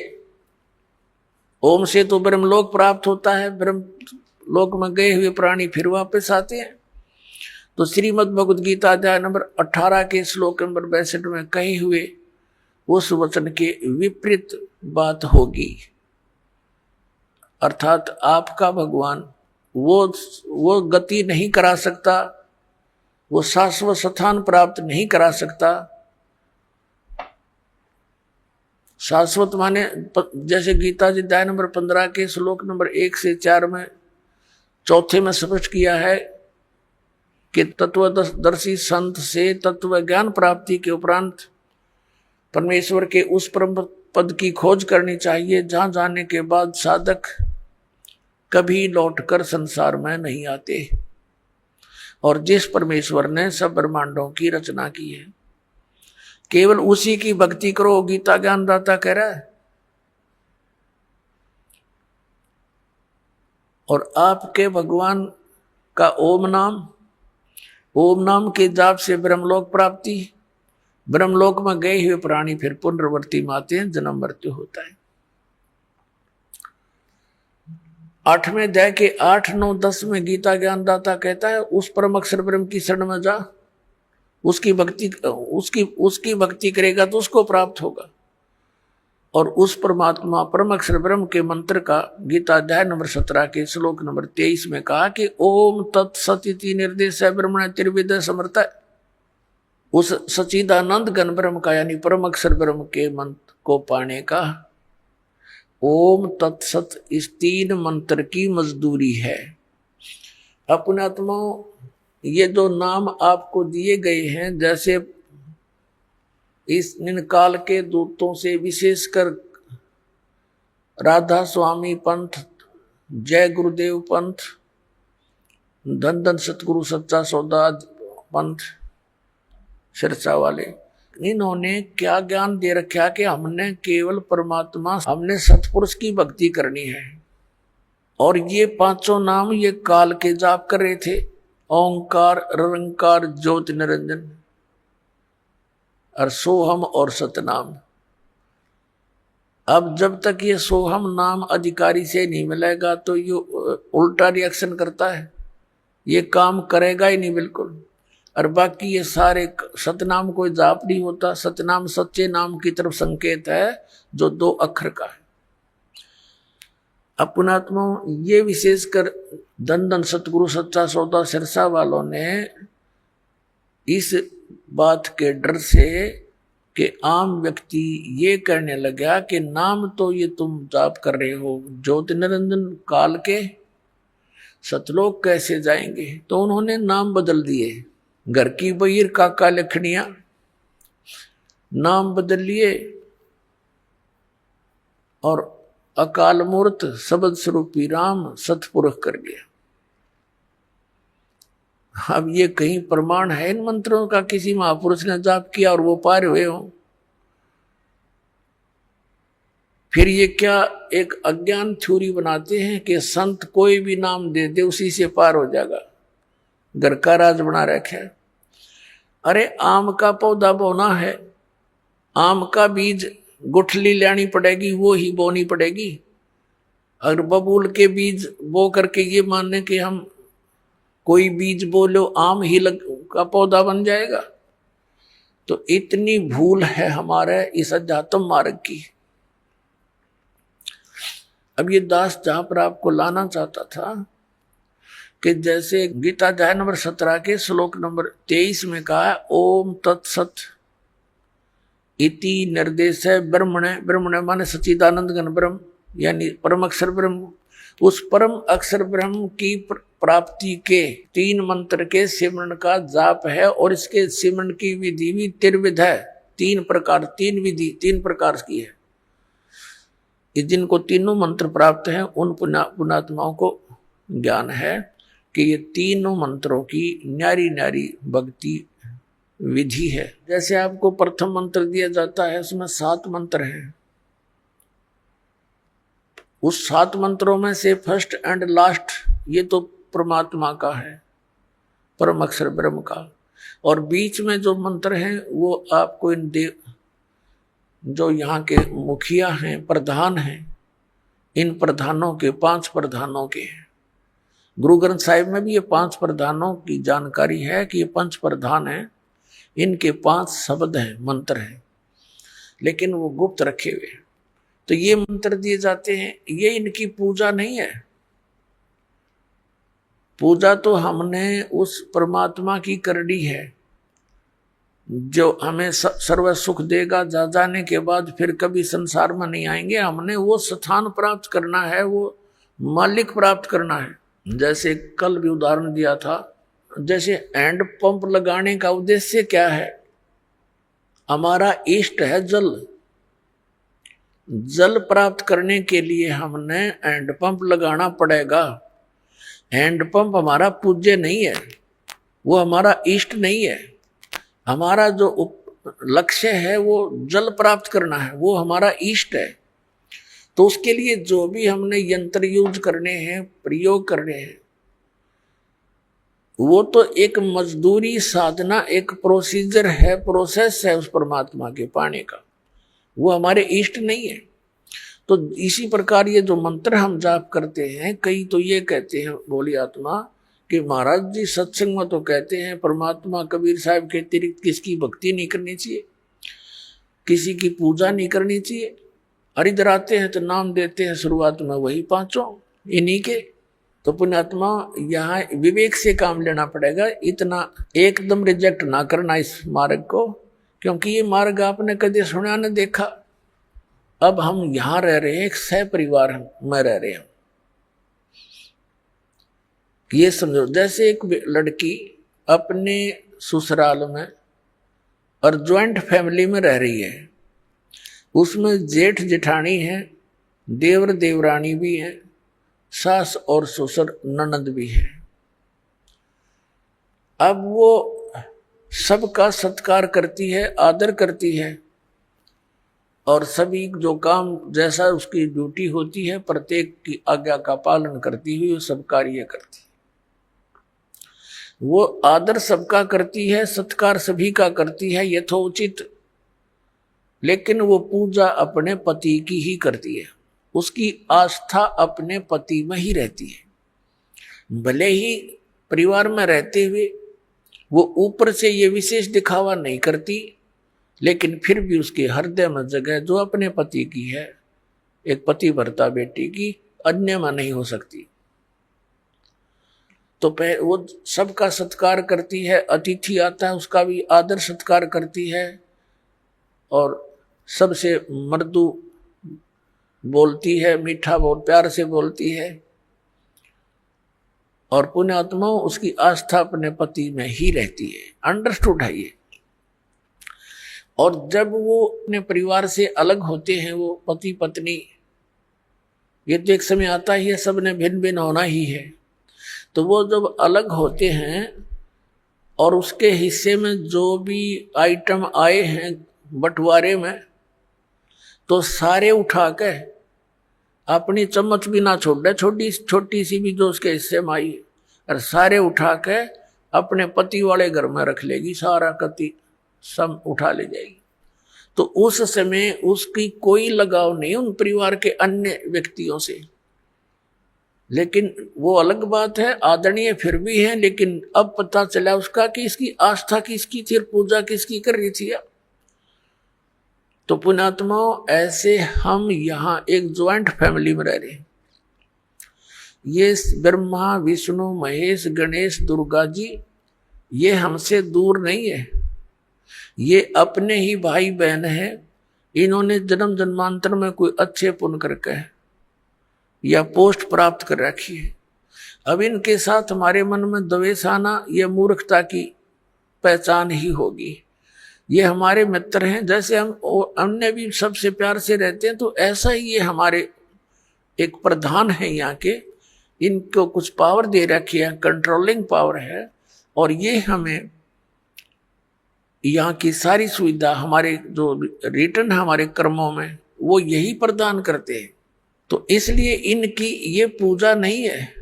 ओम से तो ब्रह्मलोक प्राप्त होता है, ब्रह्मलोक में गए हुए प्राणी फिर वापस आते हैं। तो श्रीमद् भगवद गीता अध्याय नंबर 18 के श्लोक नंबर 62 में कहे हुए उस वचन के विपरीत बात होगी। अर्थात आपका भगवान वो गति नहीं करा सकता वो शाश्वत स्थान प्राप्त नहीं करा सकता। शाश्वत माने जैसे गीता जी अध्याय नंबर 15 के श्लोक नंबर 1 से 4 में चौथे में स्पष्ट किया है कि तत्वदर्शी संत से तत्व ज्ञान प्राप्ति के उपरांत परमेश्वर के उस परम पद की खोज करनी चाहिए जहां जाने के बाद साधक कभी लौटकर संसार में नहीं आते, और जिस परमेश्वर ने सब ब्रह्मांडों की रचना की है केवल उसी की भक्ति करो, गीता ज्ञानदाता कह रहा है। और आपके भगवान का ओम नाम के जाप से ब्रह्मलोक प्राप्ति, ब्रह्मलोक में गए हुए प्राणी फिर पुनर्वर्ती माते हैं, जन्म मृत्यु होता है। 8वें अध्याय के 8, 9, 10 में गीता ज्ञानदाता कहता है उस परम अक्षर ब्रह्म की शरण में जा, उसकी भक्ति करेगा तो उसको प्राप्त होगा। और उस परमात्मा परम अक्षर ब्रह्म के मंत्र का गीता अध्याय नंबर 17 के श्लोक नंबर 23 में कहा कि ओम तत्सदिति निर्देश ब्रह्मण त्रिविद समर्थ, उस सच्चिदानंद घन ब्रह्म का यानी परम अक्षर ब्रह्म के मंत्र को पाने का ओम तत्सत इस 3 मंत्र की मजदूरी है। अपने आत्माओं, ये जो नाम आपको दिए गए हैं, जैसे इस काल के दूतों से विशेषकर राधा स्वामी पंथ, जय गुरुदेव पंथ, धन धन सतगुरु सच्चा सौदा पंथ, सिरसा वाले, इन्होंने क्या ज्ञान दे रखा कि हमने केवल परमात्मा, हमने सतपुरुष की भक्ति करनी है। और ये 5 नाम ये काल के जाप कर रहे थे, ओंकार, निरंकार, ज्योति निरंजन और सोहम और सतनाम। अब जब तक ये सोहम नाम अधिकारी से नहीं मिलेगा तो ये उल्टा रिएक्शन करता है, ये काम करेगा ही नहीं बिल्कुल। और बाकी ये सारे सतनाम कोई जाप नहीं होता, सतनाम सच्चे नाम की तरफ संकेत है जो 2 अक्षर का है। अपनात्मा, ये विशेषकर धन धन सतगुरु सच्चा सौदा सिरसा वालों ने इस बात के डर से कि आम व्यक्ति ये कहने लगा कि नाम तो ये तुम जाप कर रहे हो ज्योति निरंजन काल के, सतलोक कैसे जाएंगे, तो उन्होंने नाम बदल दिए। घर की बहिर काका लखनिया नाम बदल लिए और अकाल मूर्त शब्द स्वरूपी राम सतपुरुष कर गया। अब ये कहीं प्रमाण है इन मंत्रों का किसी महापुरुष ने जाप किया और वो पार हुए हो? फिर ये क्या एक अज्ञान थ्योरी बनाते हैं कि संत कोई भी नाम दे दे उसी से पार हो जाएगा, घर का राज बना रखे। अरे आम का पौधा बोना है, आम का बीज गुठली लानी पड़ेगी, वो ही बोनी पड़ेगी। अगर बबूल के बीज बो करके ये मानने कि हम कोई बीज बोलो आम ही का पौधा बन जाएगा, तो इतनी भूल है हमारे इस अध्यात्म मार्ग की। अब ये दास जहां पर आपको लाना चाहता था कि जैसे गीता अध्याय नंबर 17 के श्लोक नंबर 23 में कहा ओम तत्सत इति निर्देश है ब्रह्मणे, ब्रह्मणे माने सच्चिदानंद घन ब्रह्म यानी परम अक्षर ब्रह्म। उस परम अक्षर ब्रह्म की प्राप्ति के 3 मंत्र के सिमरण का जाप है, और इसके सिमरण की विधि भी त्रिविध है, 3 प्रकार, 3 विधि 3 प्रकार की है। जिनको तीनों मंत्र प्राप्त हैं उन पुण्यात्माओं को ज्ञान है कि ये तीनों मंत्रों की न्यारी न्यारी भक्ति विधि है। जैसे आपको प्रथम मंत्र दिया जाता है उसमें 7 मंत्र हैं, उस 7 मंत्रों में से फर्स्ट एंड लास्ट ये तो परमात्मा का है, परम अक्षर ब्रह्म का, और बीच में जो मंत्र हैं वो आपको इन जो यहाँ के मुखिया हैं, प्रधान हैं, इन प्रधानों के 5 प्रधानों के हैं। गुरु ग्रंथ साहिब में भी ये 5 प्रधानों की जानकारी है कि ये 5 प्रधान हैं, इनके 5 शब्द हैं, मंत्र हैं, लेकिन वो गुप्त रखे हुए। तो ये मंत्र दिए जाते हैं, ये इनकी पूजा नहीं है, पूजा तो हमने उस परमात्मा की करनी है जो हमें सर्व सुख देगा। जा जाने के बाद फिर कभी संसार में नहीं आएंगे। हमने वो स्थान प्राप्त करना है, वो मालिक प्राप्त करना है। जैसे कल भी उदाहरण दिया था, जैसे हैंड पंप लगाने का उद्देश्य क्या है? हमारा इष्ट है जल। जल प्राप्त करने के लिए हमने हैंड पंप लगाना पड़ेगा। हैंड पंप हमारा पूज्य नहीं है, वो हमारा इष्ट नहीं है। हमारा जो लक्ष्य है वो जल प्राप्त करना है, वो हमारा इष्ट है। तो उसके लिए जो भी हमने यंत्र यूज करने हैं, प्रयोग करने हैं, वो तो एक मजदूरी साधना, एक प्रोसीजर है, प्रोसेस है उस परमात्मा के पाने का, वो हमारे इष्ट नहीं है। तो इसी प्रकार ये जो मंत्र हम जाप करते हैं, कई तो ये कहते हैं बोली आत्मा कि महाराज जी सत्संग में तो कहते हैं परमात्मा कबीर साहब के अतिरिक्त किसकी भक्ति नहीं करनी चाहिए, किसी की पूजा नहीं करनी चाहिए। और इधर आते हैं तो नाम देते हैं शुरुआत में वही पांचों इन्हीं के। तो पुण्यात्मा यहाँ विवेक से काम लेना पड़ेगा, इतना एकदम रिजेक्ट ना करना इस मार्ग को, क्योंकि ये मार्ग आपने कभी सुना न देखा। अब हम यहाँ रह रहे हैं, एक सह परिवार में रह रहे हैं। ये समझो जैसे एक लड़की अपने ससुराल में और ज्वाइंट फैमिली में रह रही है, उसमें जेठ जेठानी है, देवर देवरानी भी है, सास और ससुर ननद भी है। अब वो सबका सत्कार करती है, आदर करती है, और सभी जो काम जैसा उसकी ड्यूटी होती है प्रत्येक की आज्ञा का पालन करती हुई वो सब कार्य करती है। वो आदर सबका करती है, सत्कार सभी का करती है यथोचित, लेकिन वो पूजा अपने पति की ही करती है। उसकी आस्था अपने पति में ही रहती है। भले ही परिवार में रहते हुए वो ऊपर से ये विशेष दिखावा नहीं करती, लेकिन फिर भी उसके हृदय में जगह जो अपने पति की है, एक पति भरता बेटी की, अन्य में नहीं हो सकती। तो वो सबका सत्कार करती है, अतिथि आता है उसका भी आदर सत्कार करती है, और सबसे मृदु बोलती है, मीठा बहुत प्यार से बोलती है, और पुण्यात्मा उसकी आस्था अपने पति में ही रहती है। अंडरस्टूड है ये। और जब वो अपने परिवार से अलग होते हैं, वो पति पत्नी, ये तो एक समय आता ही है, सब ने भिन्न भिन्न होना ही है। तो वो जब अलग होते हैं और उसके हिस्से में जो भी आइटम आए हैं बंटवारे में, तो सारे उठा के अपनी चम्मच भी ना छोड़, छोटी सी भी जो उसके हिस्से में आई, और सारे उठा के अपने पति वाले घर में रख लेगी, सारा कति सब उठा ले जाएगी। तो उस समय उसकी कोई लगाव नहीं उन परिवार के अन्य व्यक्तियों से। लेकिन वो अलग बात है, आदरणीय फिर भी है, लेकिन अब पता चला उसका कि इसकी आस्था किसकी थी और पूजा किसकी कर रही थी। तो पुण्यात्माओं, ऐसे हम यहाँ एक ज्वाइंट फैमिली में रह रहे हैं। ये ब्रह्मा विष्णु महेश गणेश दुर्गा जी, ये हमसे दूर नहीं है, ये अपने ही भाई बहन है। इन्होंने जन्म जन्मांतर में कोई अच्छे पुण्य करके या पोस्ट प्राप्त कर रखी है। अब इनके साथ हमारे मन में द्वेष आना, यह मूर्खता की पहचान ही होगी। ये हमारे मित्र हैं, जैसे हमने भी सबसे प्यार से रहते हैं, तो ऐसा ही ये हमारे एक प्रधान है यहाँ के। इनको कुछ पावर दे रखी है, कंट्रोलिंग पावर है, और ये हमें यहाँ की सारी सुविधा, हमारे जो रिटर्न हमारे कर्मों में, वो यही प्रदान करते हैं। तो इसलिए इनकी ये पूजा नहीं है,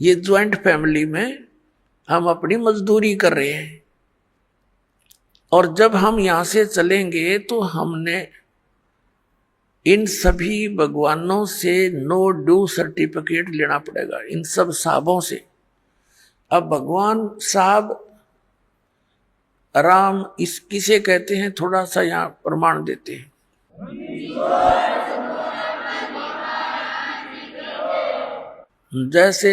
ये ज्वाइंट फैमिली में हम अपनी मजदूरी कर रहे हैं। और जब हम यहाँ से चलेंगे तो हमने इन सभी भगवानों से नो ड्यू सर्टिफिकेट लेना पड़ेगा, इन सब साहबों से। अब भगवान साहब राम इस किसे कहते हैं, थोड़ा सा यहाँ प्रमाण देते हैं। जैसे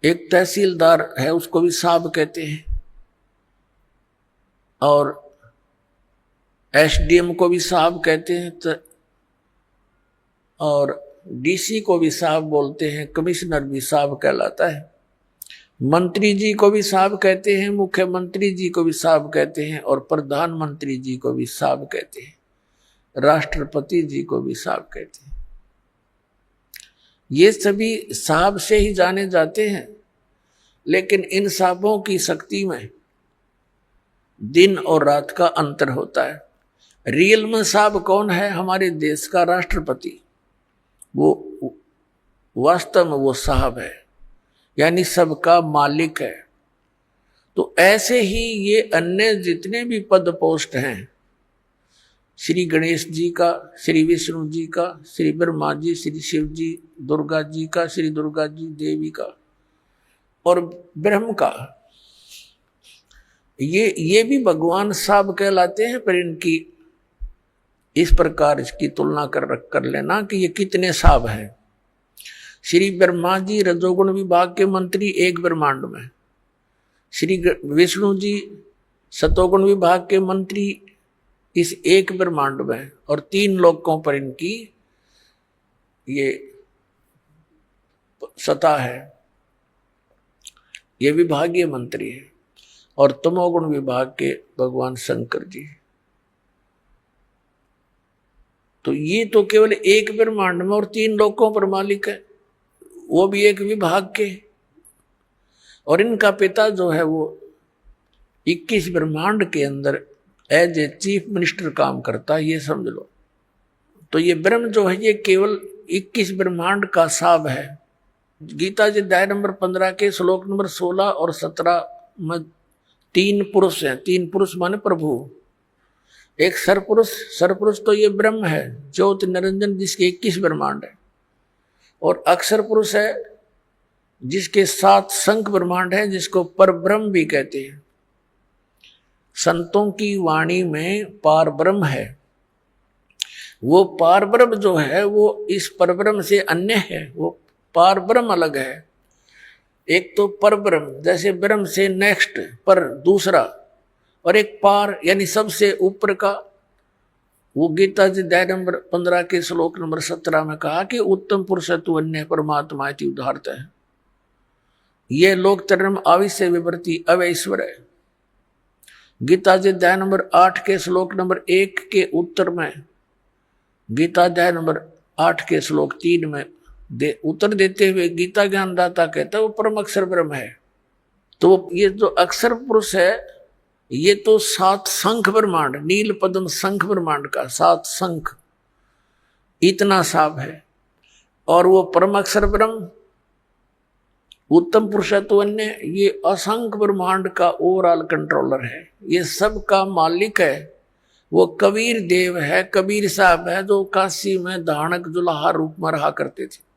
एक तहसीलदार है, उसको भी साहब कहते हैं, और एसडीएम को भी साहब कहते हैं, और डीसी को भी साहब बोलते हैं, कमिश्नर भी साहब कहलाता है, मंत्री जी को भी साहब कहते हैं, मुख्यमंत्री जी को भी साहब कहते हैं, और प्रधानमंत्री जी को भी साहब कहते हैं, राष्ट्रपति जी को भी साहब कहते हैं। ये सभी साहब से ही जाने जाते हैं। लेकिन इन साहबों की शक्ति में दिन और रात का अंतर होता है। रियल में साहब कौन है? हमारे देश का राष्ट्रपति, वो वास्तव में वो साहब है, यानी सबका मालिक है। तो ऐसे ही ये अन्य जितने भी पद पोस्ट हैं, श्री गणेश जी का, श्री विष्णु जी का, श्री ब्रह्मा जी, श्री शिव जी, दुर्गा जी का, श्री दुर्गा जी देवी का, और ब्रह्म का, ये भी भगवान साहब कहलाते हैं। पर इनकी इस प्रकार इसकी तुलना कर लेना कि ये कितने साहब हैं। श्री ब्रह्मा जी रजोगुण विभाग के मंत्री एक ब्रह्मांड में, श्री विष्णु जी सतोगुण विभाग के मंत्री इस एक ब्रह्मांड में, और 3 लोकों पर इनकी ये सत्ता है। ये विभागीय मंत्री है। और तमोगुण विभाग के भगवान शंकर जी। तो ये तो केवल एक ब्रह्मांड में और 3 लोकों पर मालिक है, वो भी एक विभाग के। और इनका पिता जो है वो 21 ब्रह्मांड के अंदर एज ए चीफ मिनिस्टर काम करता है, ये समझ लो। तो ये ब्रह्म जो है ये केवल 21 ब्रह्मांड का साहब है। गीता जी अध्याय नंबर 15 के श्लोक नंबर 16 और 17 में 3 पुरुष हैं। 3 पुरुष माने प्रभु। एक सरपुरुष, सरपुरुष तो ये ब्रह्म है, ज्योति निरंजन, जिसके 21 ब्रह्मांड है। और अक्षर पुरुष है जिसके 7 शंख ब्रह्मांड है, जिसको पर ब्रह्म भी कहते हैं। संतों की वाणी में पार ब्रह्म है। वो पार ब्रह्म जो है वो इस पर ब्रह्म से अन्य है। वो पार ब्रह्म अलग है। एक तो पर ब्रह्म, जैसे ब्रह्म से नेक्स्ट पर दूसरा, और एक पार यानी सबसे ऊपर का। वो गीता जी अध्याय नंबर 15 के श्लोक नंबर 17 में कहा कि उत्तम पुरुष तु अन्य परमात्मा इति उदाहरत है। ये लोक तरम आविश्य विवर्ती अवैश्वर है। गीता जी अध्याय नंबर 8 के श्लोक नंबर 1 के उत्तर में, गीता अध्याय नंबर 8 के श्लोक 3 में उत्तर देते हुए गीता ज्ञानदाता कहता है वो परम अक्षर ब्रह्म है। तो ये जो अक्षर पुरुष है ये तो 7 शंख ब्रह्मांड, नील पद्म शंख ब्रह्मांड का 7 शंख, इतना साफ है। और वो परम अक्षर ब्रह्म उत्तम पुरुषत्व अन्य, ये असंख्य ब्रह्मांड का ओवरऑल कंट्रोलर है, ये सब का मालिक है। वो कबीर देव है, कबीर साहब है, जो काशी में धानक जुलाहा रूप में रहा करते थे।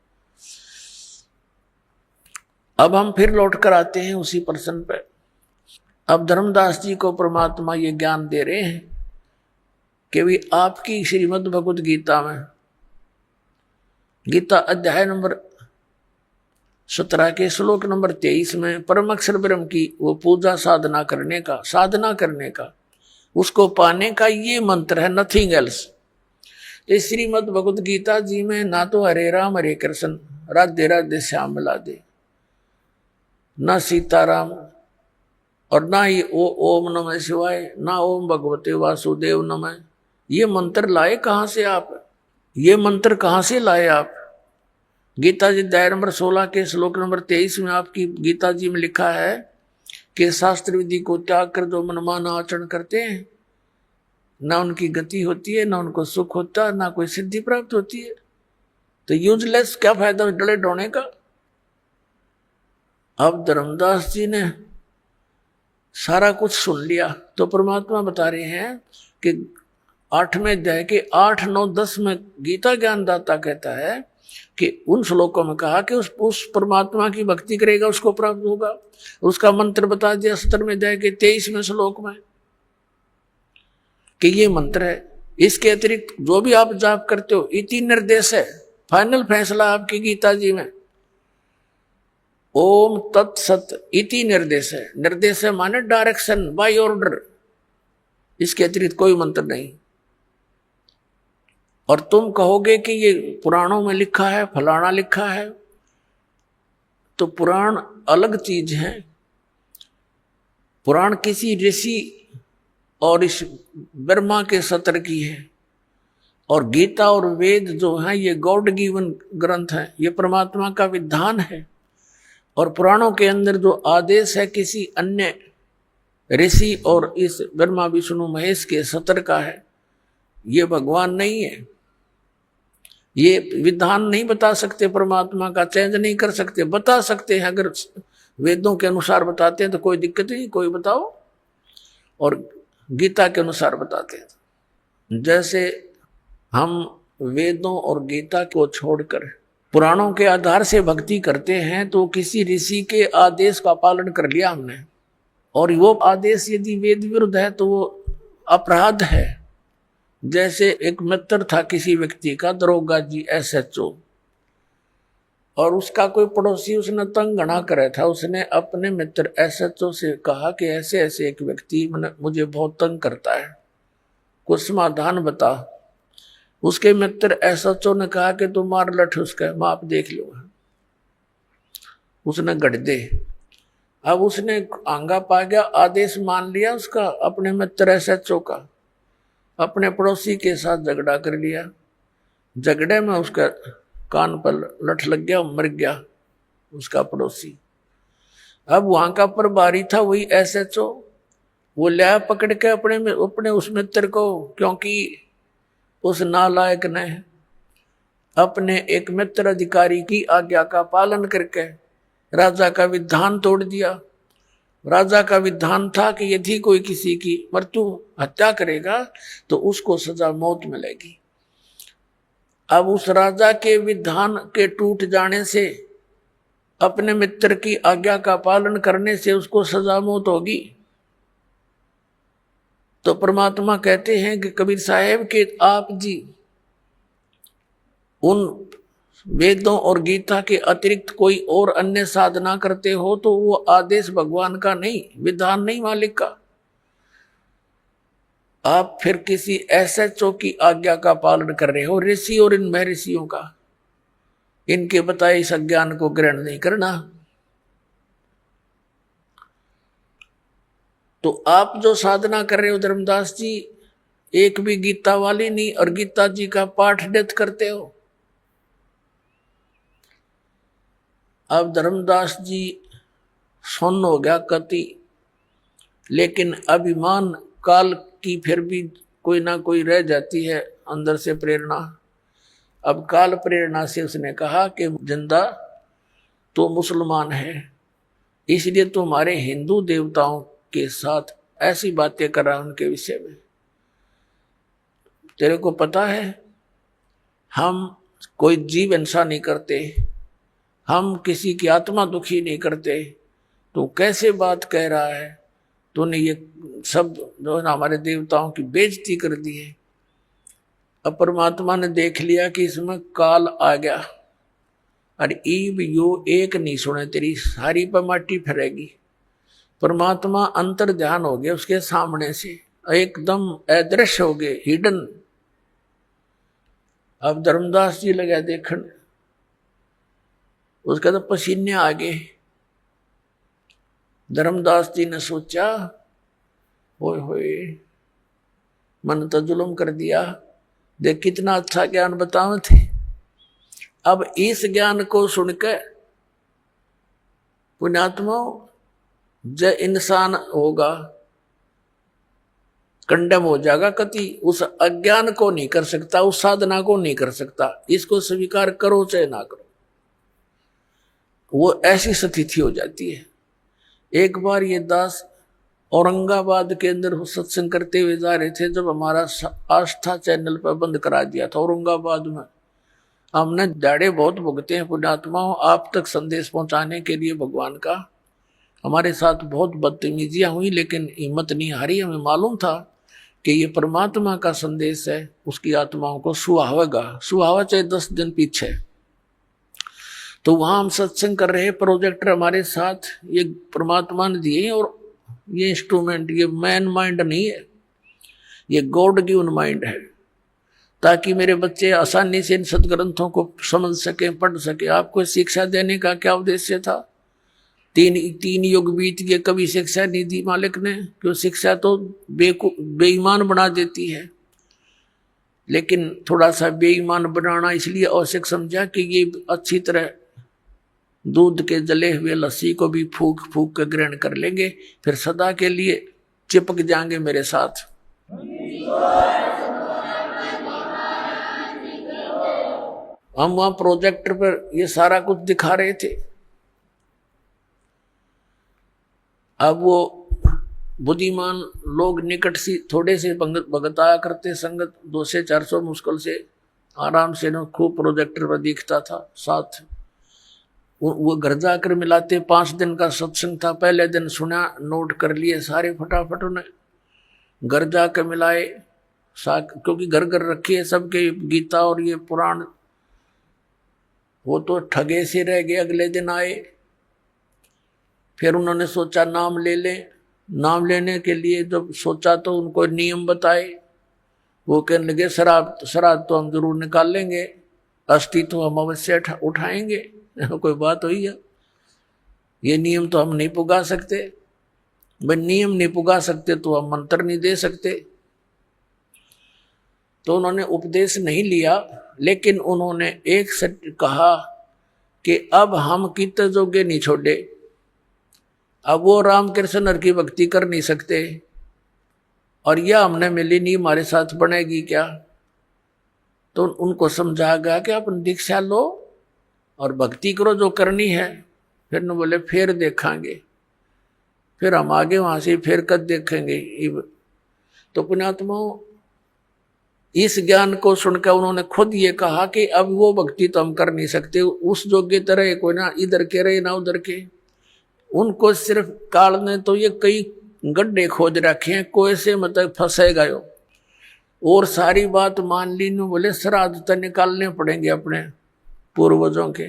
अब हम फिर लौट कर आते हैं उसी प्रश्न पे। अब धर्मदास जी को परमात्मा ये ज्ञान दे रहे हैं कि भी आपकी श्रीमद् भगवत गीता में, गीता अध्याय नंबर 17 के श्लोक नंबर 23 में परम अक्षर ब्रह्म की वो पूजा साधना करने का, उसको पाने का ये मंत्र है, नथिंग एल्स। तो श्रीमद् भगवत गीता जी में ना तो हरे राम हरे कृष्ण राधे राधे श्याम राधे, ना सीताराम, और ना ही ओम नमः शिवाय, ना ओम भगवते वासुदेव नमः। ये मंत्र लाए कहाँ से आप? ये मंत्र कहाँ से लाए आप? गीता जी अध्याय नंबर 16 के श्लोक नंबर 23 में आपकी गीता जी में लिखा है कि शास्त्र विधि को त्याग कर जो मनमाना आचरण करते हैं, ना उनकी गति होती है, ना उनको सुख होता है, ना कोई सिद्धि प्राप्त होती है। तो यूजलेस, क्या फायदा डले ढोने का। अब धर्मदास जी ने सारा कुछ सुन लिया, तो परमात्मा बता रहे हैं कि 8वें अध्याय के 8, 9, 10 में गीता ज्ञानदाता कहता है कि उन श्लोकों में कहा कि उस परमात्मा की भक्ति करेगा उसको प्राप्त होगा। उसका मंत्र बता दिया 17वें अध्याय के 23वें श्लोक में कि ये मंत्र है। इसके अतिरिक्त जो भी आप जाप करते हो, इति निर्देश है, फाइनल फैसला आपकी गीता जी में। ओम तत्सत इति निर्देश है। निर्देश है माने डायरेक्शन, बाय ऑर्डर, इसके अतिरिक्त कोई मंत्र नहीं। और तुम कहोगे कि ये पुराणों में लिखा है, फलाना लिखा है, तो पुराण अलग चीज है। पुराण किसी ऋषि और इस ब्रह्मा के सत्र की है, और गीता और वेद जो है ये गॉड गिवन ग्रंथ है, ये परमात्मा का विधान है। और पुराणों के अंदर जो आदेश है किसी अन्य ऋषि और इस ब्रह्मा विष्णु महेश के सत्र का है, ये भगवान नहीं है। ये विधान नहीं बता सकते, परमात्मा का चेंज नहीं कर सकते। बता सकते हैं अगर वेदों के अनुसार बताते हैं तो कोई दिक्कत नहीं, कोई बताओ, और गीता के अनुसार बताते हैं। जैसे हम वेदों और गीता को छोड़कर पुराणों के आधार से भक्ति करते हैं तो किसी ऋषि के आदेश का पालन कर लिया हमने, और वो आदेश यदि वेद विरुद्ध है तो वो अपराध है। जैसे एक मित्र था किसी व्यक्ति का, दरोगा जी SHO, और उसका कोई पड़ोसी उसने तंग घना करे था। उसने अपने मित्र SHO से कहा कि ऐसे ऐसे एक व्यक्ति मुझे बहुत तंग करता है, कुछ समाधान बता। उसके मित्र SHO ने कहा कि तू मार लठ उसका, मैं आप देख लूंगा। उसने गढ़ दे। अब उसने आंगा पा गया, आदेश मान लिया उसका, अपने मित्र SHO का, अपने पड़ोसी के साथ झगड़ा कर लिया। झगड़े में उसका कान पर लठ लग गया, मर गया उसका पड़ोसी। अब वहां का प्रभारी था वही SHO, वो लिया पकड़ के अपने उस मित्र को, क्योंकि उस नालायक ने अपने एक मित्र अधिकारी की आज्ञा का पालन करके राजा का विधान तोड़ दिया। राजा का विधान था कि यदि कोई किसी की मृत्यु हत्या करेगा तो उसको सजा मौत मिलेगी। अब उस राजा के विधान के टूट जाने से, अपने मित्र की आज्ञा का पालन करने से उसको सजा मौत होगी। तो परमात्मा कहते हैं कि कबीर साहेब के आप जी उन वेदों और गीता के अतिरिक्त कोई और अन्य साधना करते हो तो वो आदेश भगवान का नहीं, विधान नहीं मालिक का। आप फिर किसी SHO की आज्ञा का पालन कर रहे हो, ऋषि और इन महर्षियों का, इनके बताए इस अज्ञान को ग्रहण नहीं करना। तो आप जो साधना कर रहे हो धर्मदास जी, एक भी गीता वाली नहीं, और गीता जी का पाठ नित करते हो। अब धर्मदास जी सुन्न हो गया कति, लेकिन अभिमान काल की फिर भी कोई ना कोई रह जाती है अंदर से प्रेरणा। अब काल प्रेरणा से उसने कहा कि जिंदा तो मुसलमान है, इसलिए तुम्हारे हिंदू देवताओं के साथ ऐसी बातें कर रहा उनके विषय में। तेरे को पता है हम कोई जीव हिंसा नहीं करते, हम किसी की आत्मा दुखी नहीं करते, तो कैसे बात कह रहा है? तूने ये सब जो है हमारे देवताओं की बेइज्जती कर दी है। अब परमात्मा ने देख लिया कि इसमें काल आ गया, और ईब यो एक नहीं सुने तेरी सारी पर माटी फिरेगी। परमात्मा अंतर ध्यान हो गया उसके सामने से, एकदम अदृश्य हो गए, हिडन। अब धर्मदास जी लगा देखने, उसका तो पसीने आ गए। धर्मदास जी ने सोचा, ओए होए मन तो जुल्म कर दिया, देख कितना अच्छा ज्ञान बताओ थे। अब इस ज्ञान को सुनकर पुण्यात्मा जो इंसान होगा कंडम हो जाएगा, कति उस अज्ञान को नहीं कर सकता, उस साधना को नहीं कर सकता। इसको स्वीकार करो चाहे ना करो, वो ऐसी स्थिति हो जाती है। एक बार ये दास औरंगाबाद के अंदर सत्संग करते हुए जा रहे थे, जब हमारा आस्था चैनल पर बंद करा दिया था औरंगाबाद में। हमने दाड़े बहुत भुगते हैं पुण्यात्माओं आप तक संदेश पहुंचाने के लिए भगवान का। हमारे साथ बहुत बदतमीजियां हुई, लेकिन हिम्मत नहीं हारी। हमें मालूम था कि ये परमात्मा का संदेश है, उसकी आत्माओं को सुहावेगा, सुहावा चाहे 10 दिन पीछे। तो वहां हम सत्संग कर रहे, प्रोजेक्टर हमारे साथ, ये परमात्मा ने दिए, और ये इंस्ट्रूमेंट, ये मैन माइंड नहीं है, ये गॉड गिवन माइंड है, ताकि मेरे बच्चे आसानी से इन सदग्रंथों को समझ सके, पढ़ सके। आपको शिक्षा देने का क्या उद्देश्य था? तीन युग बीत गए, कभी शिक्षा नहीं दी मालिक ने, क्यों? शिक्षा तो बेईमान बना देती है, लेकिन थोड़ा सा बेईमान बनाना इसलिए आवश्यक समझा कि ये अच्छी तरह दूध के जले हुए लस्सी को भी फूक फूक कर ग्रहण कर लेंगे, फिर सदा के लिए चिपक जाएंगे मेरे साथ। हम वहां प्रोजेक्टर पर ये सारा कुछ दिखा रहे थे। अब वो बुद्धिमान लोग निकट सी थोड़े से भगत आया करते, संगत 200 से 400 मुश्किल से आराम से न खूब प्रोजेक्टर पर दिखता था साथ। वो घर जाकर मिलाते। 5 दिन का सत्संग था, पहले दिन सुना, नोट कर लिए सारे फटाफट, उन्हें घर जाकर मिलाए, क्योंकि घर घर रखी है सबके गीता और ये पुराण। वो तो ठगे से रह गए। अगले दिन आए, फिर उन्होंने सोचा नाम ले लें। नाम लेने के लिए जब सोचा तो उनको नियम बताए। वो कहने लगे शराब तो हम जरूर निकाल लेंगे, अस्थि तो हम अवश्य उठाएंगे। कोई बात हुई है? ये नियम तो हम नहीं पुगा सकते। भाई नियम नहीं पुगा सकते तो हम मंत्र नहीं दे सकते। तो उन्होंने उपदेश नहीं लिया, लेकिन उन्होंने एक सत्य कहा कि अब हम कितने जोगे नहीं छोड़े। अब वो रामकृष्ण हर की भक्ति कर नहीं सकते, और यह हमने मिली नहीं, हमारे साथ बनेगी क्या? तो उनको समझा गया कि अपन दीक्षा लो और भक्ति करो जो करनी है। फिर न बोले फिर देखेंगे, फिर हम आगे वहां से फिर कद देखेंगे। तो पुण्यात्माओं, इस ज्ञान को सुनकर उन्होंने खुद ये कहा कि अब वो भक्ति तो हम कर नहीं सकते, उस योग्य तरह कोई ना इधर के रहे ना उधर के। उनको सिर्फ काल ने तो ये कई गड्ढे खोज रखे हैं, कोई से मतलब फंसेगा यो। और सारी बात मान ली, न बोले श्राद्ध तो निकालने पड़ेंगे अपने पूर्वजों के।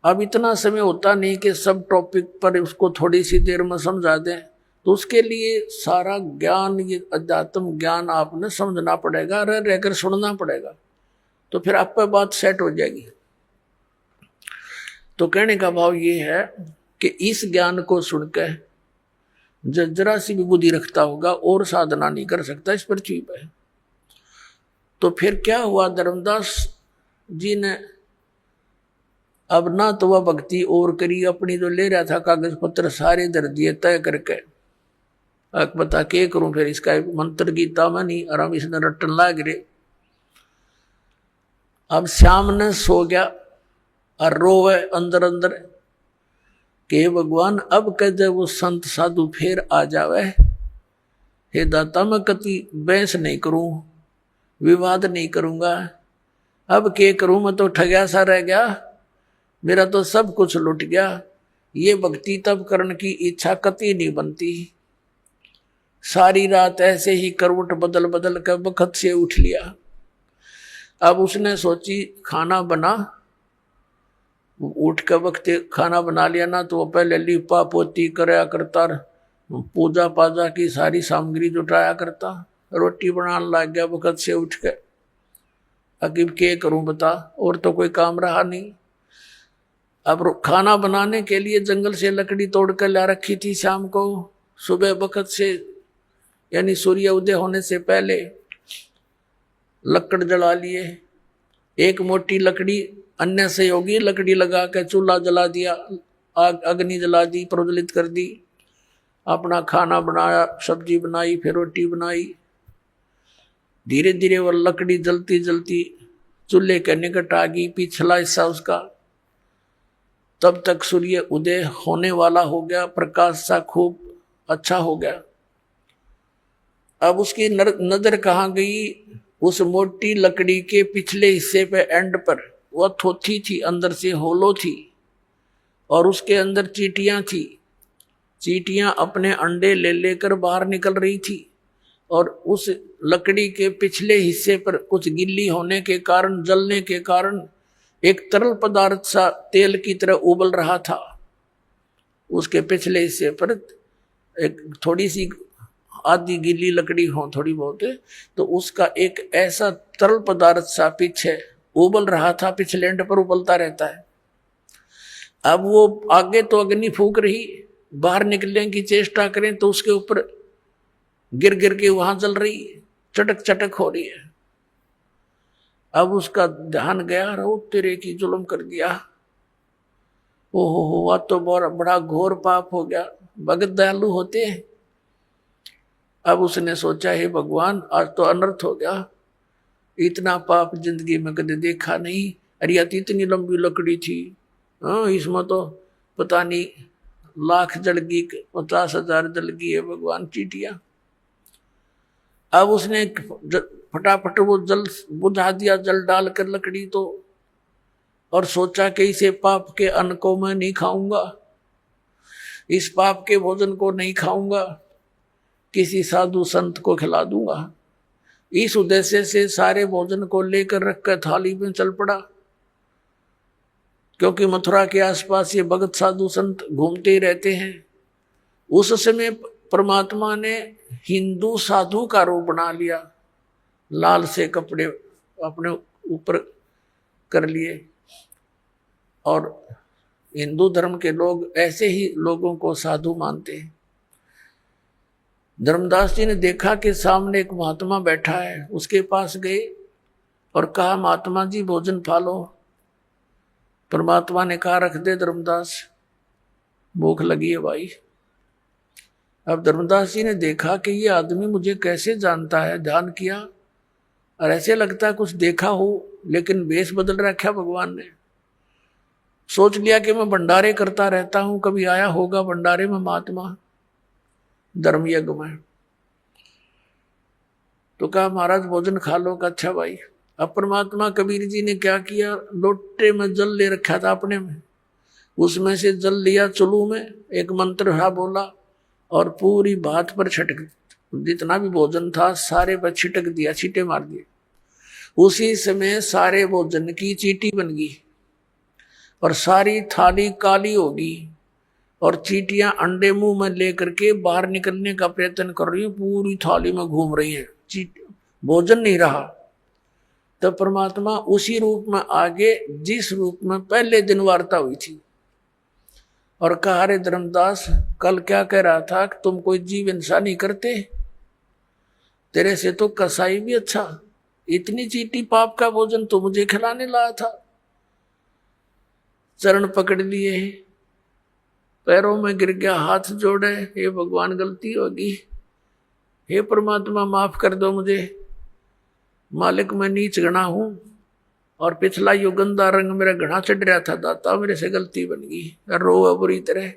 अब इतना समय होता नहीं कि सब टॉपिक पर उसको थोड़ी सी देर में समझा दें, तो उसके लिए सारा ज्ञान, ये अध्यात्म ज्ञान आपने समझना पड़ेगा, रहकर सुनना पड़ेगा, तो फिर आप पर बात सेट हो जाएगी। तो कहने का भाव ये है कि इस ज्ञान को सुनकर जरा सी भी बुद्धि रखता होगा और साधना नहीं कर सकता इस पृथ्वी पर। तो फिर क्या हुआ, धर्मदास जी ने अब ना तो वह भक्ति और करी, अपनी जो ले रहा था कागज पत्र सारे धर दिए तय करके। अब बता के करूं, फिर इसका मंत्र गीता में नहीं, और इसने रटन लाग रहे। अब श्याम ने सो गया और रोवे अंदर अंदर कि भगवान अब कदे वो संत साधु फिर आ जावे। हे दाता, मैं कति बहस नहीं करूं, विवाद नहीं करूंगा, अब क्या करूं, मैं तो ठगया सा रह गया, मेरा तो सब कुछ लुट गया। ये भक्ति तब करने की इच्छा कति नहीं बनती। सारी रात ऐसे ही करवट बदल बदल कर बखत से उठ लिया। अब उसने सोची खाना बना, उठ के वक्त खाना बना लिया ना, तो वो पहले लिपा पोती कराया करता, पूजा पाजा की सारी सामग्री जुटाया करता, रोटी बनाने लग गया वक्त से उठ के। अकीब क्या करूं बता, और तो कोई काम रहा नहीं। अब खाना बनाने के लिए जंगल से लकड़ी तोड़ कर ला रखी थी शाम को, सुबह वक्त से यानी सूर्य उदय होने से पहले लकड़ जला लिए। एक मोटी लकड़ी, अन्य सहयोगी लकड़ी लगा के चूल्हा जला दिया, आग अग्नि जला दी, प्रज्वलित कर दी, अपना खाना बनाया, सब्जी बनाई, फिर रोटी बनाई। धीरे धीरे वह लकड़ी जलती जलती चूल्हे के निकट आ गई, पिछला हिस्सा उसका। तब तक सूर्य उदय होने वाला हो गया, प्रकाश सा खूब अच्छा हो गया। अब उसकी नजर कहाँ गई, उस मोटी लकड़ी के पिछले हिस्से पे एंड पर वह थोथी थी, अंदर से होलो थी, और उसके अंदर चींटियां थी। चींटियां अपने अंडे ले लेकर बाहर निकल रही थी, और उस लकड़ी के पिछले हिस्से पर कुछ गिल्ली होने के कारण, जलने के कारण एक तरल पदार्थ सा तेल की तरह उबल रहा था। उसके पिछले हिस्से पर एक थोड़ी सी आधी गीली लकड़ी हो थोड़ी बहुत, तो उसका एक ऐसा तरल पदार्थ सा पीछे उबल रहा था, पिछले एंड पर उबलता रहता है। अब वो आगे तो अग्नि फूक रही, बाहर निकलने की चेष्टा करें तो उसके ऊपर गिर गिर के वहां जल रही, चटक चटक हो रही है। अब उसका ध्यान गया, रो तेरे की जुल्म कर दिया, ओहो हुआ तो बड़ा घोर पाप हो गया। भगत दयालु होते हैं। अब उसने सोचा, हे भगवान आज तो अनर्थ हो गया, इतना पाप जिंदगी में कभी देखा नहीं। अरे यार इतनी लंबी लकड़ी थी, हाँ इसमें तो पता नहीं लाख जलगी 50,000 जलगी है भगवान चीटिया। अब उसने फटाफट वो जल बुझा दिया, जल डालकर लकड़ी तो, और सोचा कि इसे पाप के अन्न को मैं नहीं खाऊंगा, इस पाप के भोजन को नहीं खाऊंगा, किसी साधु संत को खिला दूंगा। इस उद्देश्य से सारे भोजन को लेकर रखकर थाली में चल पड़ा, क्योंकि मथुरा के आसपास ये भगत साधु संत घूमते ही रहते हैं। उस समय परमात्मा ने हिंदू साधु का रूप बना लिया, लाल से कपड़े अपने ऊपर कर लिए, और हिंदू धर्म के लोग ऐसे ही लोगों को साधु मानते हैं। धर्मदास जी ने देखा कि सामने एक महात्मा बैठा है, उसके पास गए और कहा, महात्मा जी भोजन खा लो। परमात्मा ने कहा, रख दे धर्मदास, भूख लगी है भाई। अब धर्मदास जी ने देखा कि ये आदमी मुझे कैसे जानता है, ध्यान किया और ऐसे लगता है कुछ देखा हो, लेकिन वेश बदल रखा भगवान ने। सोच लिया कि मैं भंडारे करता रहता हूं, कभी आया होगा भंडारे में महात्मा धर्म यज्ञ में। तो कहा महाराज भोजन खा लो। का अच्छा भाई। अब परमात्मा कबीर जी ने क्या किया, लोटे में जल ले रखा था अपने में, उसमें से जल लिया चुलू में, एक मंत्र हा बोला और पूरी बात पर छटक, जितना भी भोजन था सारे पर छिटक दिया, छींटे मार दिए। उसी समय सारे भोजन की चींटी बन गई और सारी थाली काली होगी, और चींटियां अंडे मुंह में लेकर के बाहर निकलने का प्रयत्न कर रही है, पूरी थाली में घूम रही है, भोजन नहीं रहा। तब परमात्मा उसी रूप में आगे, जिस रूप में पहले दिन वार्ता हुई थी, और कहा, अरे धर्मदास कल क्या कह रहा था कि तुम कोई जीव हिंसा नहीं करते, तेरे से तो कसाई भी अच्छा, इतनी चींटी पाप का भोजन तो मुझे खिलाने लाया था। चरण पकड़ लिए, पैरों में गिर गया, हाथ जोड़े, हे भगवान गलती होगी, हे परमात्मा माफ कर दो मुझे, मालिक मैं नीच गणा हूं, और पिछला यो गंदा रंग मेरा घना चढ़ रहा था, दाता मेरे से गलती बन गई, रो बुरी तरह।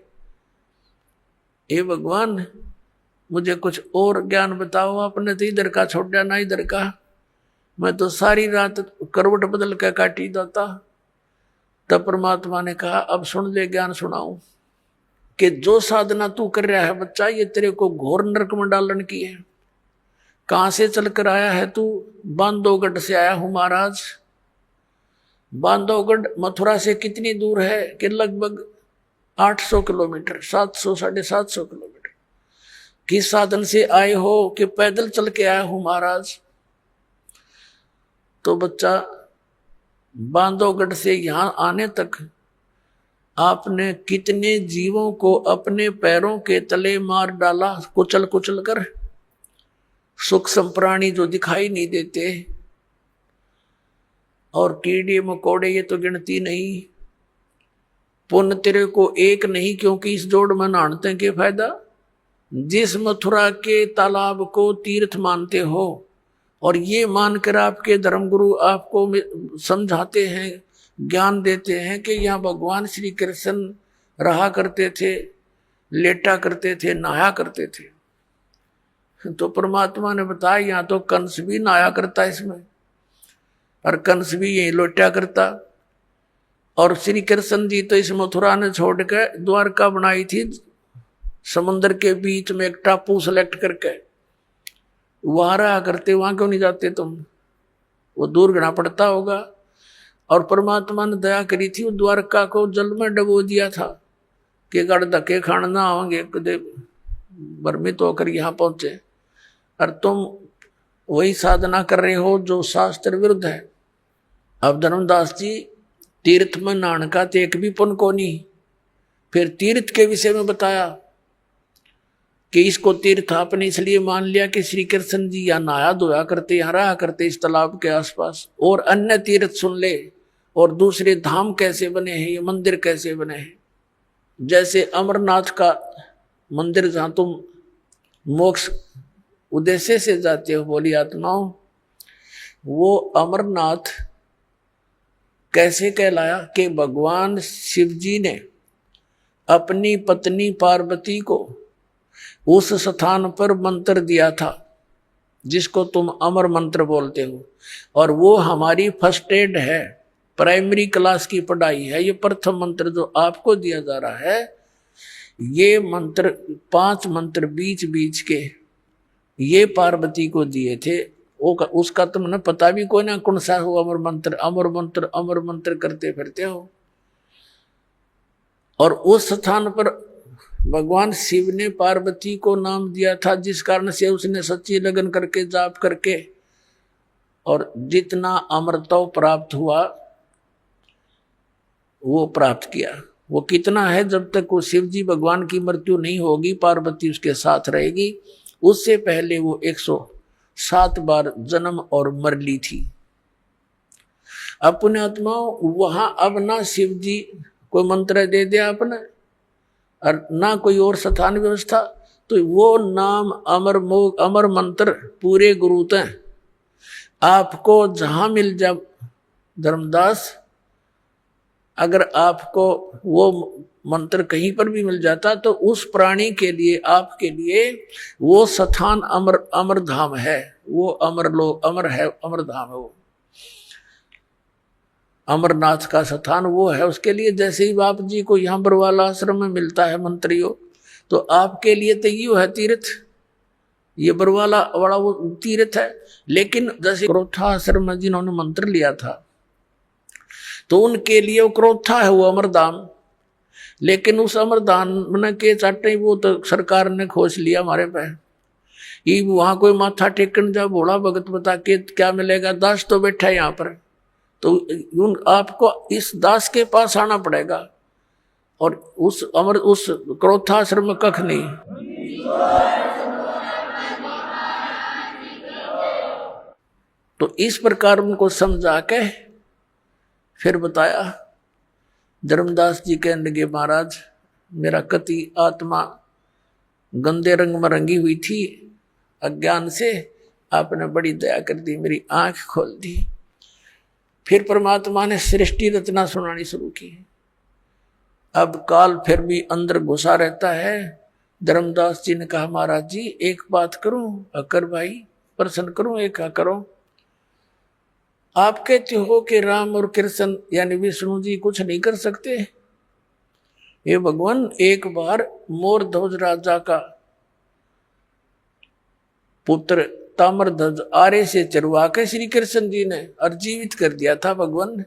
हे भगवान मुझे कुछ और ज्ञान बताओ, आपने तो इधर का छोड़ा ना इधर का, मैं तो सारी रात करवट बदल के काटी दाता। तब परमात्मा ने कहा, अब सुन ले ज्ञान सुनाऊं, कि जो साधना तू कर रहा है बच्चा, ये तेरे को घोर नरक में डालन की है। कहां से चलकर आया है तू? बांधवगढ़ से आया हूं महाराज। बांधवगढ़ मथुरा से कितनी दूर है? कि लगभग 800 किलोमीटर, 700 750 किलोमीटर। किस साधन से आए हो? कि पैदल चल के आया हूं महाराज। तो बच्चा बांधवगढ़ से यहां आने तक आपने कितने जीवों को अपने पैरों के तले मार डाला, कुचल कुचल कर। सूक्ष्म प्राणी जो दिखाई नहीं देते, और कीड़े मकोड़े ये तो गिनती नहीं। पुण्य तेरे को एक नहीं, क्योंकि इस जोड़ में नहाते के फायदा। जिस मथुरा के तालाब को तीर्थ मानते हो, और ये मानकर आपके धर्मगुरु आपको समझाते हैं, ज्ञान देते हैं कि यहाँ भगवान श्री कृष्ण रहा करते थे, लेटा करते थे, नहाया करते थे, तो परमात्मा ने बताया यहाँ तो कंस भी नहाया करता इसमें, और कंस भी यही लेटा करता। और श्री कृष्ण जी तो इस मथुरा ने छोड़कर द्वारका बनाई थी, समुद्र के बीच में एक टापू सेलेक्ट करके, वहां रहा करते। वहां क्यों नहीं जाते तुम? वो दूर घना पड़ता होगा। और परमात्मा ने दया करी थी, द्वारका को जल में डबो दिया था कि गड़ धक्के खाना ना होंगे, कदे भ्रमित होकर यहाँ पहुंचे। और तुम वही साधना कर रहे हो जो शास्त्र विरुद्ध है। अब धर्मदास जी तीर्थ में नहाने का तो एक भी पुण्य को नहीं। फिर तीर्थ के विषय में बताया कि इसको तीर्थ आपने इसलिए मान लिया कि श्री कृष्ण जी यहाँ नहाया धोया करते, यहाँ रहा करते इस तालाब के आसपास। और अन्य तीर्थ सुन ले, और दूसरे धाम कैसे बने हैं, ये मंदिर कैसे बने हैं। जैसे अमरनाथ का मंदिर जहाँ तुम मोक्ष उद्देश्य से जाते हो बोली आत्माओं, वो अमरनाथ कैसे कहलाया कि भगवान शिव जी ने अपनी पत्नी पार्वती को उस स्थान पर मंत्र दिया था जिसको तुम अमर मंत्र बोलते हो। और वो हमारी फर्स्ट एड है, प्राइमरी क्लास की पढ़ाई है। ये प्रथम मंत्र जो आपको दिया जा रहा है, ये मंत्र 5 मंत्र बीच बीच के ये पार्वती को दिए थे। उसका तुमने पता भी कोई ना कौन सा हो, अमर मंत्र अमर मंत्र अमर मंत्र करते फिरते हो। और उस स्थान पर भगवान शिव ने पार्वती को नाम दिया था, जिस कारण से उसने सच्ची लगन करके जाप करके और जितना अमरत्व प्राप्त हुआ वो प्राप्त किया। वो कितना है, जब तक वो शिव जी भगवान की मृत्यु नहीं होगी, पार्वती उसके साथ रहेगी। उससे पहले वो 107 बार जन्म और मर ली थी। अब पुण्यात्माओं वहां अब ना शिव जी कोई मंत्र दे दिया आपने और ना कोई और स्थान व्यवस्था, तो वो नाम अमर मंत्र पूरे गुरुत हैं। आपको जहां मिल जा धर्मदास, अगर आपको वो मंत्र कहीं पर भी मिल जाता तो उस प्राणी के लिए, आपके लिए वो स्थान अमर धाम है। वो अमर लोग अमर है, अमर धाम है वो अमरनाथ का स्थान वो है उसके लिए। जैसे ही बाप जी को यहाँ बरवाला आश्रम में मिलता है मंत्रियों, तो आपके लिए तो ये है तीर्थ, ये बरवाला वाला वो तीर्थ है। लेकिन जैसे क्रोथा आश्रम में जिन्होंने मंत्र लिया था तो उनके लिए वो क्रोथा है, वो अमरधाम। लेकिन उस अमरधाम के चाटे वो तो सरकार ने खोज लिया हमारे पे। ये वहां कोई माथा टेकन जा भोला भगत बता के क्या मिलेगा, दास तो बैठा है यहाँ पर, तो आपको इस दास के पास आना पड़ेगा। और उस क्रोधाश्रम में कख नहीं। तो इस प्रकार उनको समझा के फिर बताया। धर्मदास जी कहने लगे, महाराज मेरा कति आत्मा गंदे रंग में रंगी हुई थी अज्ञान से, आपने बड़ी दया कर दी, मेरी आंख खोल दी। फिर परमात्मा ने सृष्टि रचना सुनानी शुरू की। अब काल फिर भी अंदर घुसा रहता है। धर्मदास जी ने कहा, महाराज जी एक बात करूं, अकर भाई प्रश्न करूं, एक करो। आप कहते हो कि राम और कृष्ण यानी विष्णु जी कुछ नहीं कर सकते। ये भगवान एक बार मोर ध्वज राजा का पुत्र ताम्रध्वज आरे से चरवा के श्री कृष्ण जी ने और जीवित कर दिया था भगवान ने।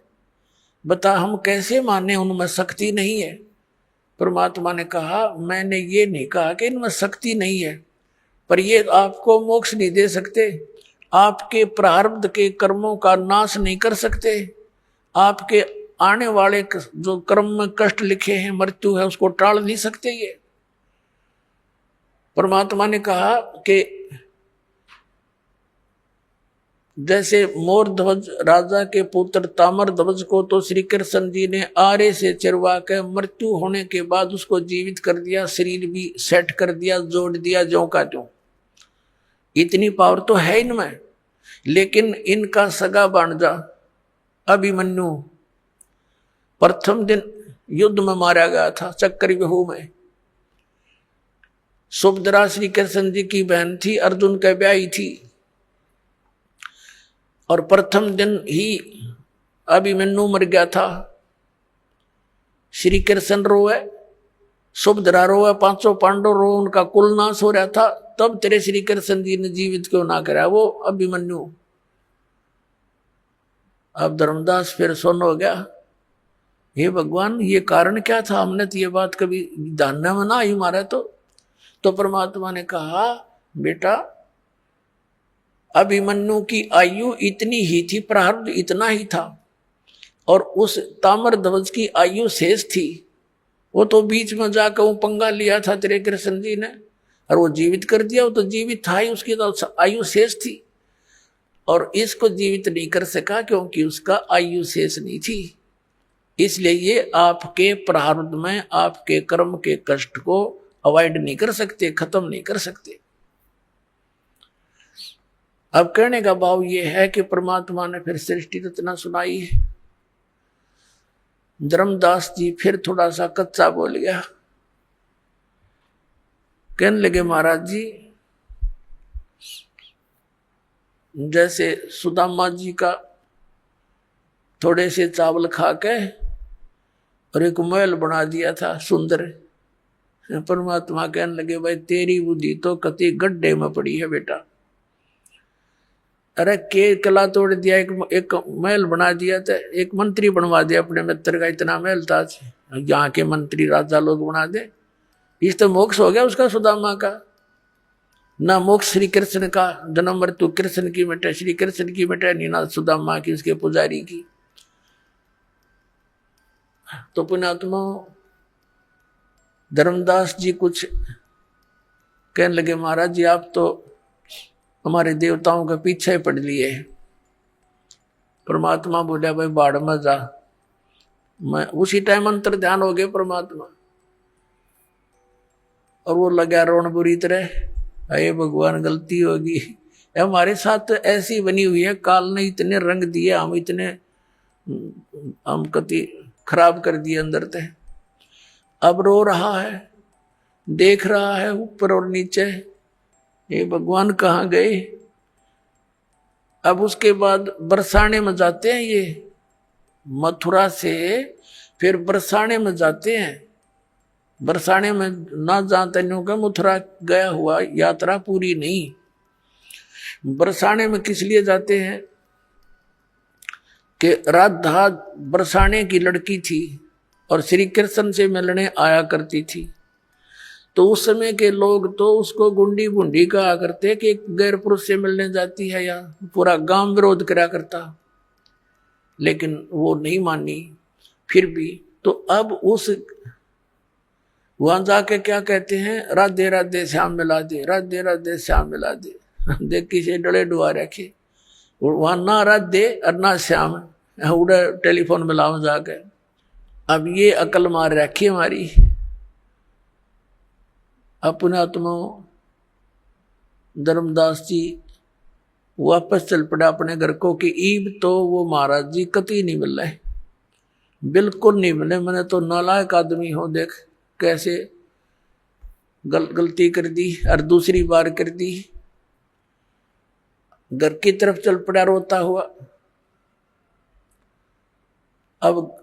बता हम कैसे माने उनमें शक्ति नहीं है। परमात्मा ने कहा, मैंने ये नहीं कहा कि इनमें शक्ति नहीं है, पर ये आपको मोक्ष नहीं दे सकते, आपके प्रारब्ध के कर्मों का नाश नहीं कर सकते, आपके आने वाले जो कर्म में कष्ट लिखे हैं, मृत्यु है, उसको टाल नहीं सकते। ये परमात्मा ने कहा कि जैसे मोर ध्वज राजा के पुत्र ताम्र ध्वज को तो श्री कृष्ण जी ने आरे से चिरवा के मृत्यु होने के बाद उसको जीवित कर दिया, शरीर भी सेट कर दिया, जोड़ दिया ज्यों का त्यों। इतनी पावर तो है इनमें। लेकिन इनका सगा भांजा अभिमन्यु प्रथम दिन युद्ध में मारा गया था, चक्रव्यूह में। सुभद्रा श्री कृष्ण जी की बहन थी, अर्जुन का ब्याही थी, और प्रथम दिन ही अभिमन्यु मर गया था। श्री कृष्ण रोए, सुभद्रा रोए, 500 पांडव रोए, उनका कुल नाश हो रहा था। तब तेरे श्री कृष्ण जी ने जीवित क्यों ना करा वो अभिमन्यु। अब धर्मदास फिर सुन्न हो गया, हे भगवान ये कारण क्या था, हमने तो ये बात कभी ध्यान में ना आई हमारे। तो परमात्मा ने कहा बेटा अभिमन्यु की आयु इतनी ही थी, प्रारब्ध इतना ही था, और उस ताम्र ध्वज की आयु शेष थी। वो तो बीच में जाकर वो पंगा लिया था तेरे कृष्ण जी ने, और वो जीवित कर दिया। वो तो जीवित था ही, उसकी तो आयु शेष थी, और इसको जीवित नहीं कर सका क्योंकि उसका आयु शेष नहीं थी। इसलिए ये आपके प्रारब्ध में आपके कर्म के कष्ट को अवॉइड नहीं कर सकते, खत्म नहीं कर सकते। अब कहने का भाव ये है कि परमात्मा ने फिर सृष्टि रचना सुनाई है। धर्मदास जी फिर थोड़ा सा कच्चा बोल गया, कहने लगे महाराज जी जैसे सुदामा जी का थोड़े से चावल खा के और एक महल बना दिया था सुंदर, परमात्मा कहने लगे भाई तेरी बुद्धि तो कति गड्ढे में पड़ी है बेटा। अरे के कला तोड़ दिया, एक महल बना दिया था, एक मंत्री बनवा दिया अपने मित्र का, इतना महल था यहाँ के मंत्री राजा लोग बना दे। इस तो मोक्ष हो गया उसका सुदामा का। ना मोक्ष श्री कृष्ण का, जन्म मृत्यु कृष्ण की मिटे, श्री कृष्ण की मिटे नहीं, ना सुदामा की उसके पुजारी की। तो पुण्यात्मा धर्मदास जी कुछ कहने लगे महाराज जी आप तो हमारे देवताओं के पीछे पड़ लिए। परमात्मा बोला भाई बाढ़ में जा। मैं उसी टाइम अंतर ध्यान हो गए परमात्मा, और वो लगा रोन बुरी तरह, अरे भगवान गलती होगी, हमारे साथ तो ऐसी बनी हुई है, काल ने इतने रंग दिए, हम कति खराब कर दिए अंदर ते। अब रो रहा है, देख रहा है ऊपर और नीचे, ये भगवान कहाँ गए। अब उसके बाद बरसाने में जाते हैं, ये मथुरा से फिर बरसाने में जाते हैं। बरसाने में ना जानते नहीं होगा, मथुरा गया हुआ यात्रा पूरी नहीं। बरसाने में किस लिए जाते हैं कि राधा बरसाने की लड़की थी और श्री कृष्ण से मिलने आया करती थी। तो उस समय के लोग तो उसको गुंडी बुंडी कहा करते कि गैर पुरुष से मिलने जाती है, या पूरा गांव विरोध करा करता, लेकिन वो नहीं मानी फिर भी। तो अब उस वहां जाके क्या कहते हैं, राधे राधे श्याम मिला दे, राधे राधे श्याम मिला दे। देख किसे डले डुआ रखे, वहां ना राधे और ना श्याम, उड़ा टेलीफोन मिलाओ जाके। अब ये अकल मार रखी हमारी। अपने आत्मा धर्मदास जी वापस चल पड़ा अपने घर को कि ईब तो वो महाराज जी कति नहीं मिल रहे, बिल्कुल नहीं मिले। मैंने तो नालायक आदमी हो, देख कैसे गलती कर दी और दूसरी बार कर दी। घर की तरफ चल पड़ा रोता हुआ। अब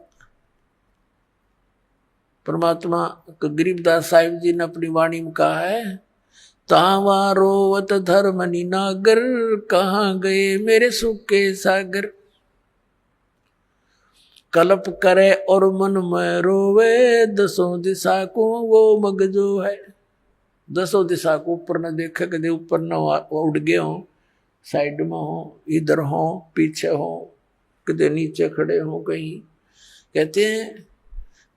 परमात्मा गरीबदास साहिब जी ने अपनी वाणी में कहा है, तावा रोवत धर्मनि नागर, कहाँ गए मेरे सुख के सागर। कल्प करे और मन में रोवे, दसों दिशा को वो मग जो है। दसों दिशा को ऊपर न देखे, कदे ऊपर न उड़ गए हो, साइड में हो, इधर हो, पीछे हो, कदे नीचे खड़े हो कहीं। कहते हैं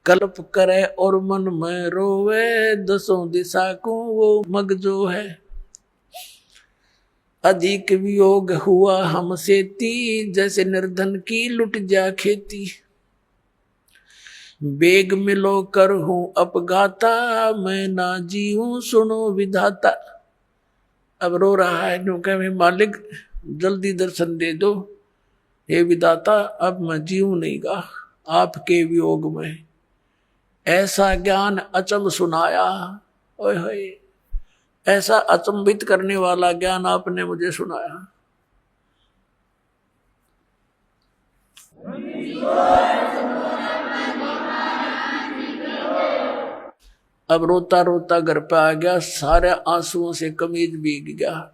कल्प करे और मन में रोवे, दसों दिशा को वो मग जो है। अधिक वियोग हुआ हमसे ती, जैसे निर्धन की लुट जा खेती। बेग मिलो कर हूं अपघाता, मैं ना जीऊं सुनो विधाता। अब रो रहा है क्योंकि मालिक जल्दी दर्शन दे दो, हे विधाता अब मैं जीऊं नहीं गा आपके वियोग में। ऐसा ज्ञान अचंभ सुनाया, ओए होए, ऐसा अचंभित करने वाला ज्ञान आपने मुझे सुनाया। अब रोता रोता घर पे आ गया, सारे आंसुओं से कमीज भीग गया।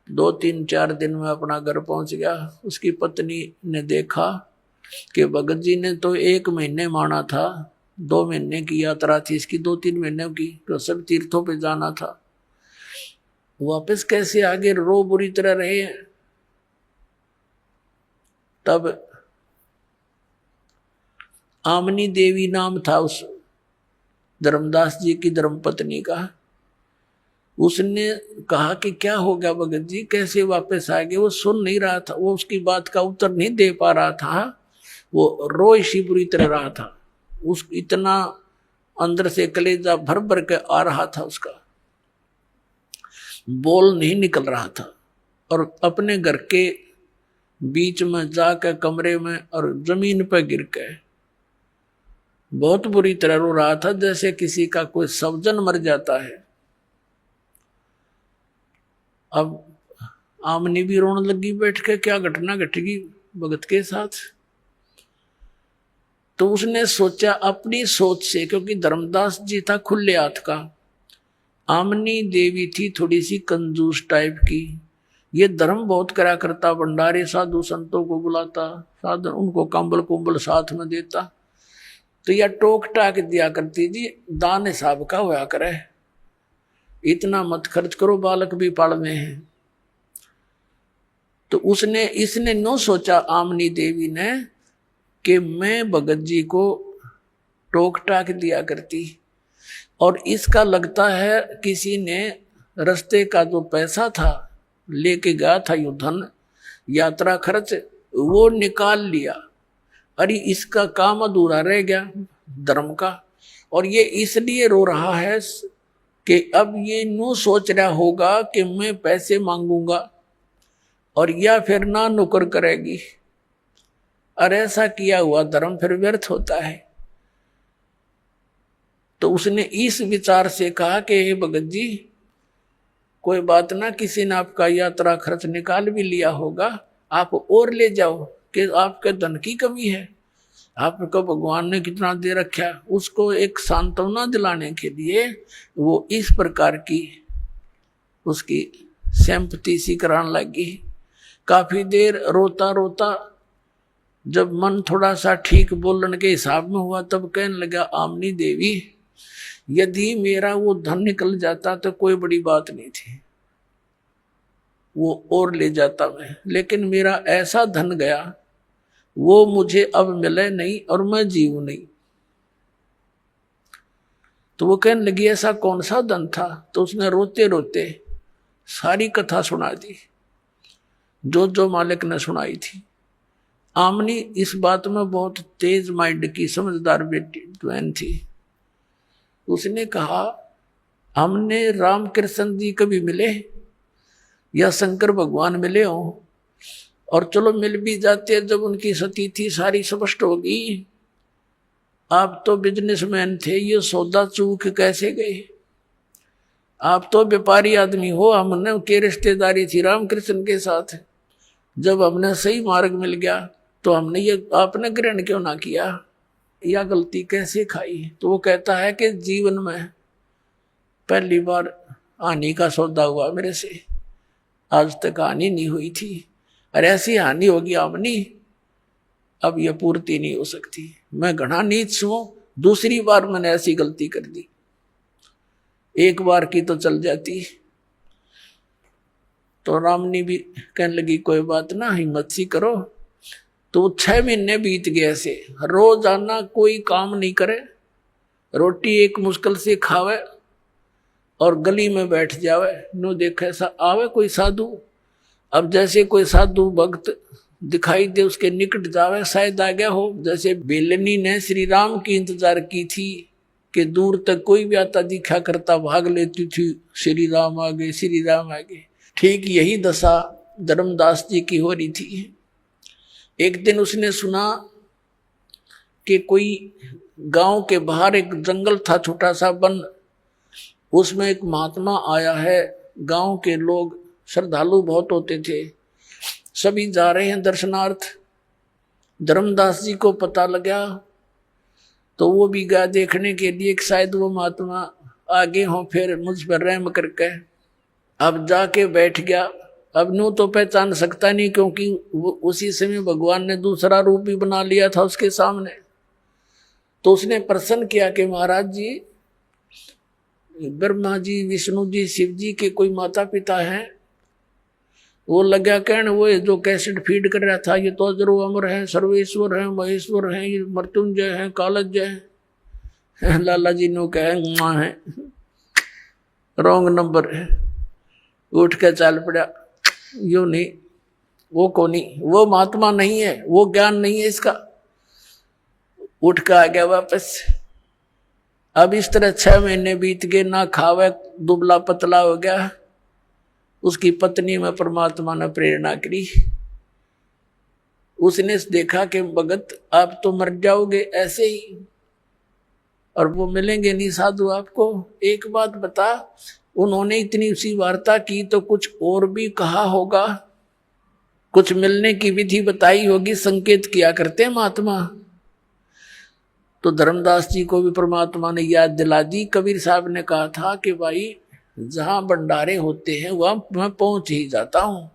2-3-4 दिन में अपना घर पहुंच गया। उसकी पत्नी ने देखा कि भगत जी ने तो 1 महीने माना था, 2 महीने की यात्रा थी इसकी, 2-3 महीने की, तो सब तीर्थों पे जाना था, वापस कैसे आगे, रो बुरी तरह रहे हैं। तब आमनी देवी नाम था उस धर्मदास जी की धर्मपत्नी का। उसने कहा कि क्या हो गया भगत जी, कैसे वापस आ गए? वो सुन नहीं रहा था, वो उसकी बात का उत्तर नहीं दे पा रहा था, वो रोई सी बुरी तरह रहा था। उस इतना अंदर से कलेजा भर भर के आ रहा था, उसका बोल नहीं निकल रहा था। और अपने घर के बीच में जाकर कमरे में और जमीन पर गिर के बहुत बुरी तरह रो रहा था, जैसे किसी का कोई स्वजन मर जाता है। अब आमनी भी रोने लगी बैठ के, क्या घटना घटेगी भगत के साथ। तो उसने सोचा अपनी सोच से, क्योंकि धर्मदास जी था खुले हाथ का, आमनी देवी थी थोड़ी सी कंजूस टाइप की, ये धर्म बहुत करा करता, भंडारे साधु संतों को बुलाता, साधन उनको कंबल कुंबल साथ में देता, तो यह टोक टाक दिया करती जी, दान हिसाब का होया करे, इतना मत खर्च करो, बालक भी पालने हैं। तो इसने नो सोचा आमनी देवी ने कि मैं भगत जी को टोक टाक दिया करती, और इसका लगता है किसी ने रास्ते का जो पैसा था लेके गया था, यो धन यात्रा खर्च, वो निकाल लिया। अरे इसका काम अधूरा रह गया धर्म का, और ये इसलिए रो रहा है कि अब ये नो सोच रहा होगा कि मैं पैसे मांगूंगा और या फिर ना नुकर करेगी, और ऐसा किया हुआ धर्म फिर व्यर्थ होता है। तो उसने इस विचार से कहा कि हे भगत जी, कोई बात ना, किसी ने आपका यात्रा खर्च निकाल भी लिया होगा, आप और ले जाओ, कि आपके धन की कमी है, आपको भगवान ने कितना दे रखा। उसको एक सांत्वना दिलाने के लिए वो इस प्रकार की उसकी सिंपैथी सी कराने लगी। काफी देर रोता रोता जब मन थोड़ा सा ठीक बोलने के हिसाब में हुआ, तब कहने लगा, आमनी देवी, यदि मेरा वो धन निकल जाता तो कोई बड़ी बात नहीं थी, वो और ले जाता मैं, लेकिन मेरा ऐसा धन गया, वो मुझे अब मिले नहीं और मैं जीव नहीं। तो वो कहने लगी, ऐसा कौन सा धन था? तो उसने रोते रोते सारी कथा सुना दी, जो मालिक ने सुनाई थी। आमनी इस बात में बहुत तेज माइंड की समझदार बेटी बहन थी। उसने कहा, हमने रामकृष्ण जी कभी मिले या शंकर भगवान मिले हो, और चलो मिल भी जाते जब उनकी सतीथि सारी स्पष्ट होगी, आप तो बिजनेसमैन थे, ये सौदा चूक कैसे गए? आप तो व्यापारी आदमी हो, हमने के रिश्तेदारी थी रामकृष्ण के साथ, जब हमने सही मार्ग मिल गया तो हमने ये आपने ग्रहण क्यों ना किया, या गलती कैसे खाई? तो वो कहता है कि जीवन में पहली बार हानि का सौदा हुआ मेरे से, आज तक हानि नहीं हुई थी, और ऐसी हानि होगी आमनी, अब यह पूर्ति नहीं हो सकती। मैं घना नीच हूं, दूसरी बार मैंने ऐसी गलती कर दी, एक बार की तो चल जाती। तो रामनी भी कहने लगी, कोई बात ना, हिम्मत सी करो। तो 6 महीने बीत गए ऐसे, रोजाना कोई काम नहीं करे, रोटी एक मुश्किल से खावे और गली में बैठ जावे, नो देखे ऐसा आवे कोई साधु। अब जैसे कोई साधु भक्त दिखाई दे उसके निकट जावे, शायद आ गया हो। जैसे बेलनी ने श्री राम की इंतजार की थी कि दूर तक कोई भी आता दिखा करता, भाग लेती थी, श्री राम आ गए, श्री राम आ गए। ठीक यही दशा धर्मदास जी की हो रही थी। एक दिन उसने सुना कि कोई गांव के बाहर एक जंगल था, छोटा सा वन, उसमें एक महात्मा आया है। गांव के लोग श्रद्धालु बहुत होते थे, सभी जा रहे हैं दर्शनार्थ। धर्मदास जी को पता लगा तो वो भी गया देखने के लिए, शायद वो महात्मा आगे हो फिर मुझ पर रहम करके। अब जाके बैठ गया अब न्यू तो पहचान सकता नहीं, क्योंकि उसी समय भगवान ने दूसरा रूप भी बना लिया था उसके सामने। तो उसने प्रश्न किया कि महाराज जी, ब्रह्मा जी, विष्णु जी, शिव जी के कोई माता पिता हैं? वो लगा कहने, वो जो कैसेट फीड कर रहा था, ये तो अजरो अमर है, सर्वेश्वर है, महेश्वर है, ये मृत्युंजय है, कालज्जय है। लाला जी ने कहे मां है, रॉन्ग नंबर है। उठ के चल पड़ा, यू नहीं, वो को नहीं, वो महात्मा नहीं है, वो ज्ञान नहीं है इसका। उठ के आ गया वापस। अब इस तरह 6 महीने बीत गए, ना खावे, दुबला पतला हो गया। उसकी पत्नी में परमात्मा ने प्रेरणा करी। उसने देखा कि भगत आप तो मर जाओगे ऐसे ही, और वो मिलेंगे नहीं साधु आपको। एक बात बता, उन्होंने इतनी सी वार्ता की तो कुछ और भी कहा होगा, कुछ मिलने की विधि बताई होगी, संकेत किया करते महात्मा। तो धर्मदास जी को भी परमात्मा ने याद दिला दी। कबीर साहब ने कहा था कि भाई जहां भंडारे होते हैं वहां मैं पहुंच ही जाता हूं,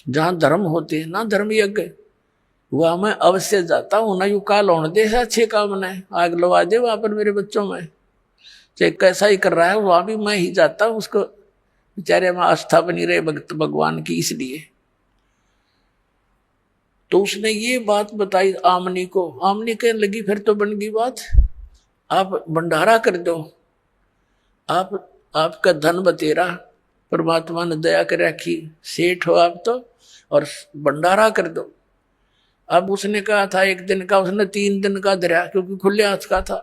जहां धर्म होते हैं ना, धर्म यज्ञ, वहां मैं अवश्य जाता हूं। ना यू काल होने दे अच्छे काम ने, आग लगा दे वहां पर मेरे बच्चों में, चाहे कैसा ही कर रहा है वहां भी मैं ही जाता हूं। उसको बेचारे में आस्था बनी रहे भक्त भगवान की, इसलिए। तो उसने ये बात बताई आमनी को। आमनी कहने लगी फिर तो बन गई बात, आप भंडारा कर दो, आपका धन बतेरा, परमात्मा ने दया कर रखी, सेठ हो आप तो, और भंडारा कर दो। अब उसने कहा था 1 दिन का, उसने 3 दिन का धरा, क्योंकि खुले हाथ का था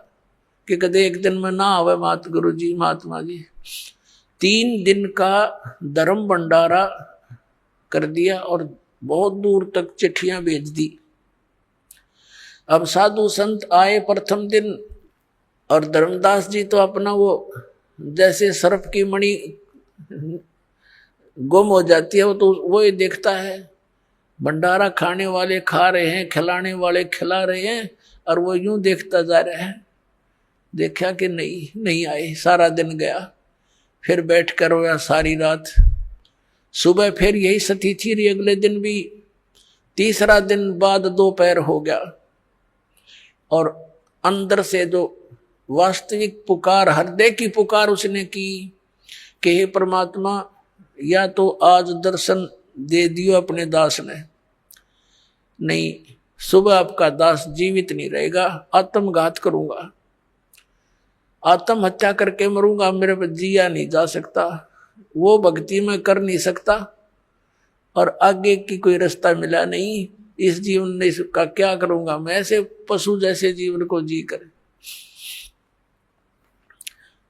कि कदे 1 दिन में ना आवे मात गुरु जी, महात्मा जी। 3 दिन का धर्म भंडारा कर दिया और बहुत दूर तक चिट्ठियां भेज दी। अब साधु संत आए प्रथम दिन, और धर्मदास जी तो अपना वो जैसे सर्फ की मणि गुम हो जाती है, वो तो वो ही देखता है। भंडारा खाने वाले खा रहे हैं, खिलाने वाले खिला रहे हैं, और वो यूं देखता जा रहा है। देखा कि नहीं आए, सारा दिन गया। फिर बैठ कर रोया सारी रात। सुबह फिर यही स्थिति रही, अगले दिन भी। तीसरा दिन बाद दोपहर हो गया, और अंदर से जो वास्तविक पुकार, हृदय की पुकार उसने की कि हे परमात्मा, या तो आज दर्शन दे दियो अपने दास ने, नहीं सुबह आपका दास जीवित नहीं रहेगा, आत्मघात करूंगा, आत्महत्या करके मरूंगा, मेरे पर जिया नहीं जा सकता, वो भक्ति में कर नहीं सकता, और आगे की कोई रास्ता मिला नहीं। इस जीवन में इसका क्या करूंगा मैं, ऐसे पशु जैसे जीवन को जी कर।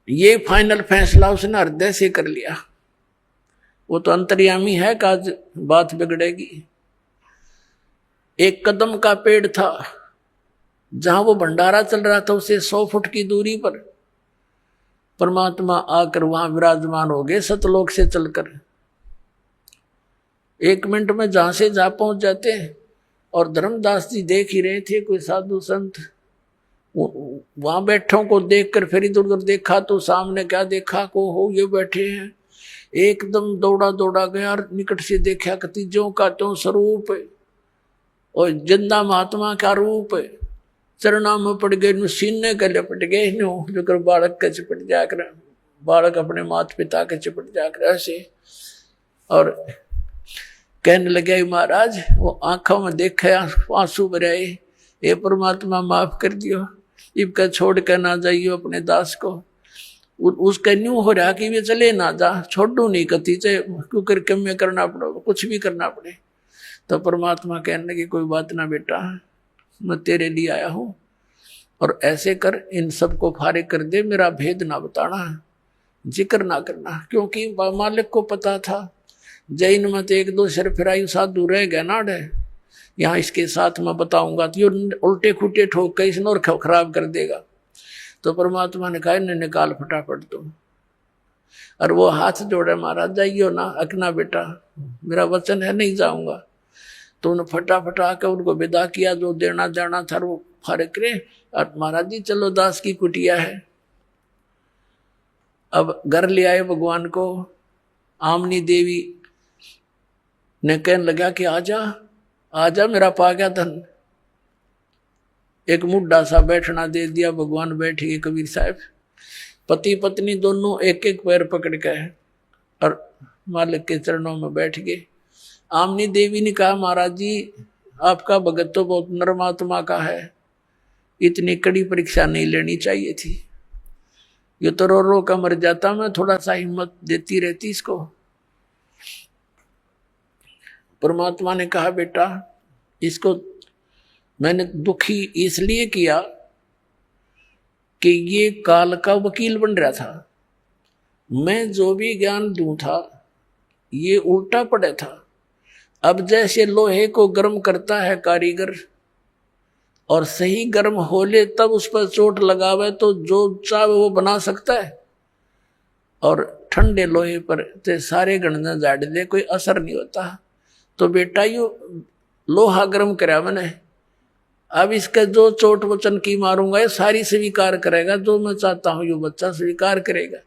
ये फाइनल फैसला उसने हृदय से कर लिया। वो तो अंतर्यामी है कि आज बात बिगड़ेगी। एक कदम का पेड़ था, जहां वो भंडारा चल रहा था उससे 100 फुट की दूरी पर परमात्मा आकर वहां विराजमान हो गए, सतलोक से चलकर। 1 मिनट में जहां से जा पहुंच जाते हैं। और धर्मदास जी देख ही रहे थे, कोई साधु संत वहां बैठों को देखकर फिर इधर उधर देखा, तो सामने क्या देखा, को हो ये बैठे हैं। एकदम दौड़ा गया और निकट से देखा कि तीजों का त्यों स्वरूप है, और जिंदा महात्मा का रूप है। चरणा में पड़ गए, सीने के लिपट गए, जो कर बालक के चिपट जाकर, बालक अपने माता पिता के चिपट जाकर ऐसे। और कहने लगे महाराज, वो आंखों में देखे आंसू भराए, हे परमात्मा माफ कर दियो, इबका छोड़ कर ना जाइयो अपने दास को। उसका न्यू हो रहा कि वे चले ना जा, छोड़ू नहीं कती, चाहे क्यों करके मैं करना पड़ो, कुछ भी करना पड़े। तो परमात्मा कहने लगे कोई बात ना बेटा, मैं तेरे लिए आया हूं, और ऐसे कर इन सबको फारिग कर दे, मेरा भेद ना बताना, जिक्र ना करना। क्योंकि मालिक को पता था जैन मत 1-2 सिर फिराई साधु रह गया ना डे, यहाँ इसके साथ मैं बताऊंगा तो ये उल्टे खुटे ठोक के इसने और खराब कर देगा। तो परमात्मा ने कहा इन्हें निकाल फटाफट तुम। और वो हाथ जोड़े, महाराज जाइयो ना, अकना बेटा मेरा वचन है नहीं जाऊंगा। तो उन्हें फटाफट आकर उनको विदा किया, जो देना जाना था वो फारिग करे। और महाराज जी चलो दास की कुटिया है। अब घर ले आए भगवान को। आमनी देवी ने कहने लगा कि आजा आजा मेरा पा गया धन। एक मुड्ढा सा बैठना दे दिया, भगवान बैठ गए कबीर साहब। पति पत्नी दोनों एक एक पैर पकड़ के और मालिक के चरणों में बैठ गए। आमनी देवी ने कहा महाराज जी आपका भगत तो बहुत नरमात्मा का है, इतनी कड़ी परीक्षा नहीं लेनी चाहिए थी। ये तो रो का मर जाता, मैं थोड़ा सा हिम्मत देती रहती इसको। परमात्मा ने कहा बेटा इसको मैंने दुखी इसलिए किया कि ये काल का वकील बन रहा था। मैं जो भी ज्ञान दूं था ये उल्टा पड़े था। अब जैसे लोहे को गर्म करता है कारीगर और सही गर्म हो ले तब उस पर चोट लगावे तो जो चाहे वो बना सकता है, और ठंडे लोहे पर ते सारे गणना झाड़ दे कोई असर नहीं होता। तो बेटा यू लोहा गर्म कराया मैंने, अब इसका जो चोट वचन की मारूंगा ये सारी स्वीकार करेगा, जो मैं चाहता हूं ये बच्चा स्वीकार करेगा।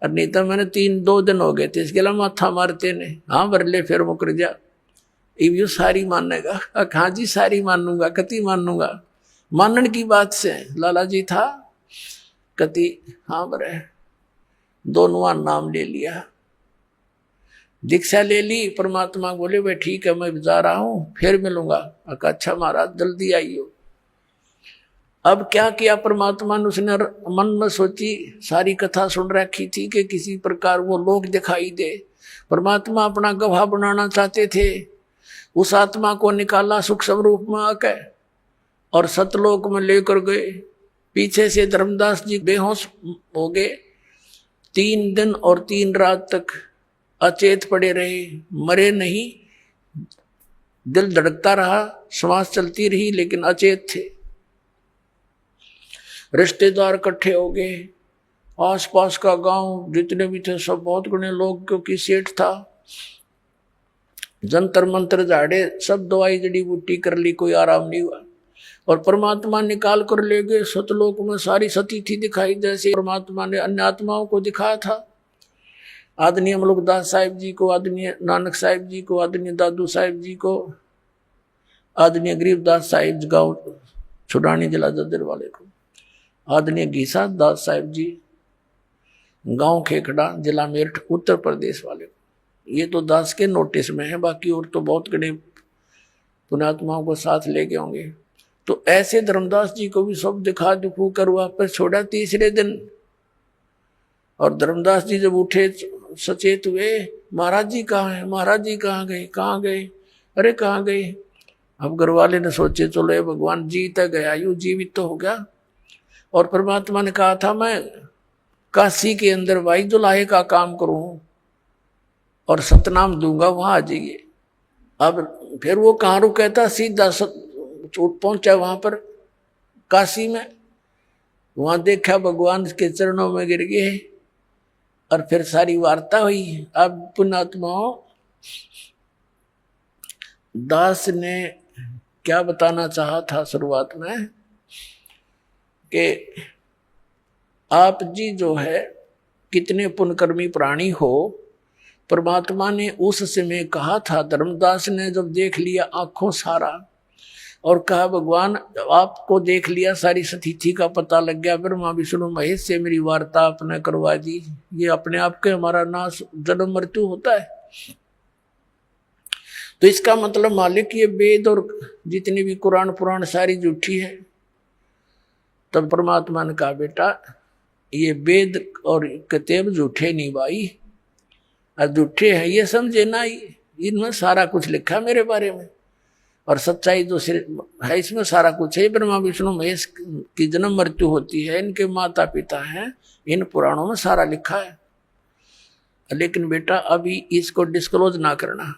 और नहीं तो मैंने 2 दिन हो गए थे इसके लिए माथा मारते ने, हाँ बरले फिर मुकर जा इब यू सारी मानेगा। हाँ जी सारी मानूंगा, कति मानूंगा, मानन की बात से लाला जी था कति। हाँ बरे दोनों नाम ले लिया, दीक्षा ले ली। परमात्मा बोले भाई ठीक है मैं जा रहा हूं फिर मिलूंगा। अच्छा महाराज जल्दी आइयो। अब क्या किया परमात्मा ने, उसने मन में सोची, सारी कथा सुन रखी थी कि किसी प्रकार वो लोग दिखाई दे। परमात्मा अपना गवाह बनाना चाहते थे। उस आत्मा को निकाला सुख स्वरूप में आके और सतलोक में लेकर गए। पीछे से धर्मदास जी बेहोश हो गए। 3 दिन और 3 रात तक अचेत पड़े रहे, मरे नहीं। दिल धड़कता रहा, श्वास चलती रही लेकिन अचेत थे। रिश्तेदार इकट्ठे हो गए, आसपास का गांव जितने भी थे सब बहुत गुणे लोग, क्योंकि सेठ था। जंतर मंत्र झाड़े, सब दवाई जड़ी बूटी कर ली, कोई आराम नहीं हुआ। और परमात्मा निकाल कर ले गए सतलोक में। सारी सती थी दिखाई, जैसे परमात्मा ने अन्य आत्माओं को दिखाया था। आदरणीय मलुकदास साहिब जी को, आदरणीय नानक साहिब जी को, आदरणीय दादू साहिब जी को, आदरणीय गरीबदास साहिब गांव छुड़ानी जिला जद्दर वाले को, आदरणीय घीसा दास साहिब जी गांव खेखड़ा जिला मेरठ उत्तर प्रदेश वाले को। ये तो दास के नोटिस में है, बाकी और तो बहुत गणे पुण्यात्माओं को साथ ले गए होंगे। तो ऐसे धर्मदास जी को भी सब दिखा दुखू कर वापस छोड़ा 3रे दिन। और धर्मदास जी जब उठे सचेत हुए, महाराज जी कहाँ है, महाराज जी कहाँ गए, कहाँ गए, अरे कहाँ गए। अब घर वाले ने सोचे चलो ये भगवान जीता गया, यू जीवित तो हो गया। और परमात्मा ने कहा था मैं काशी के अंदर भाई जुलाहे का काम करूं और सतनाम दूंगा, वहां आ जाइए। अब फिर वो कहाँ रुका था, सीधा पहुंचा वहां पर काशी में। वहां देखा भगवान के चरणों में गिर गए और फिर सारी वार्ता हुई। अब पुण्यात्माओं दास ने क्या बताना चाहा था शुरुआत में कि आप जी जो है कितने पुण्यकर्मी प्राणी हो। परमात्मा ने उस समय कहा था, धर्मदास ने जब देख लिया आंखों सारा और कहा भगवान आपको देख लिया, सारी स्थिति का पता लग गया, ब्रह्मा विष्णु महेश से मेरी वार्ता आपने करवा दी। ये अपने आप के हमारा नाश जन्म मृत्यु होता है। तो इसका मतलब मालिक ये वेद और जितनी भी कुरान पुराण सारी झूठी है। तब परमात्मा ने कहा बेटा ये वेद और किताब झूठे नहीं भाई, झूठे हैं ये समझे ना, इनमें सारा कुछ लिखा है मेरे बारे में और सच्चाई जो है इसमें सारा कुछ है। ब्रह्मा विष्णु महेश की जन्म मृत्यु होती है, इनके माता पिता हैं, इन पुराणों में सारा लिखा है। लेकिन बेटा अभी इसको डिस्क्लोज ना करना।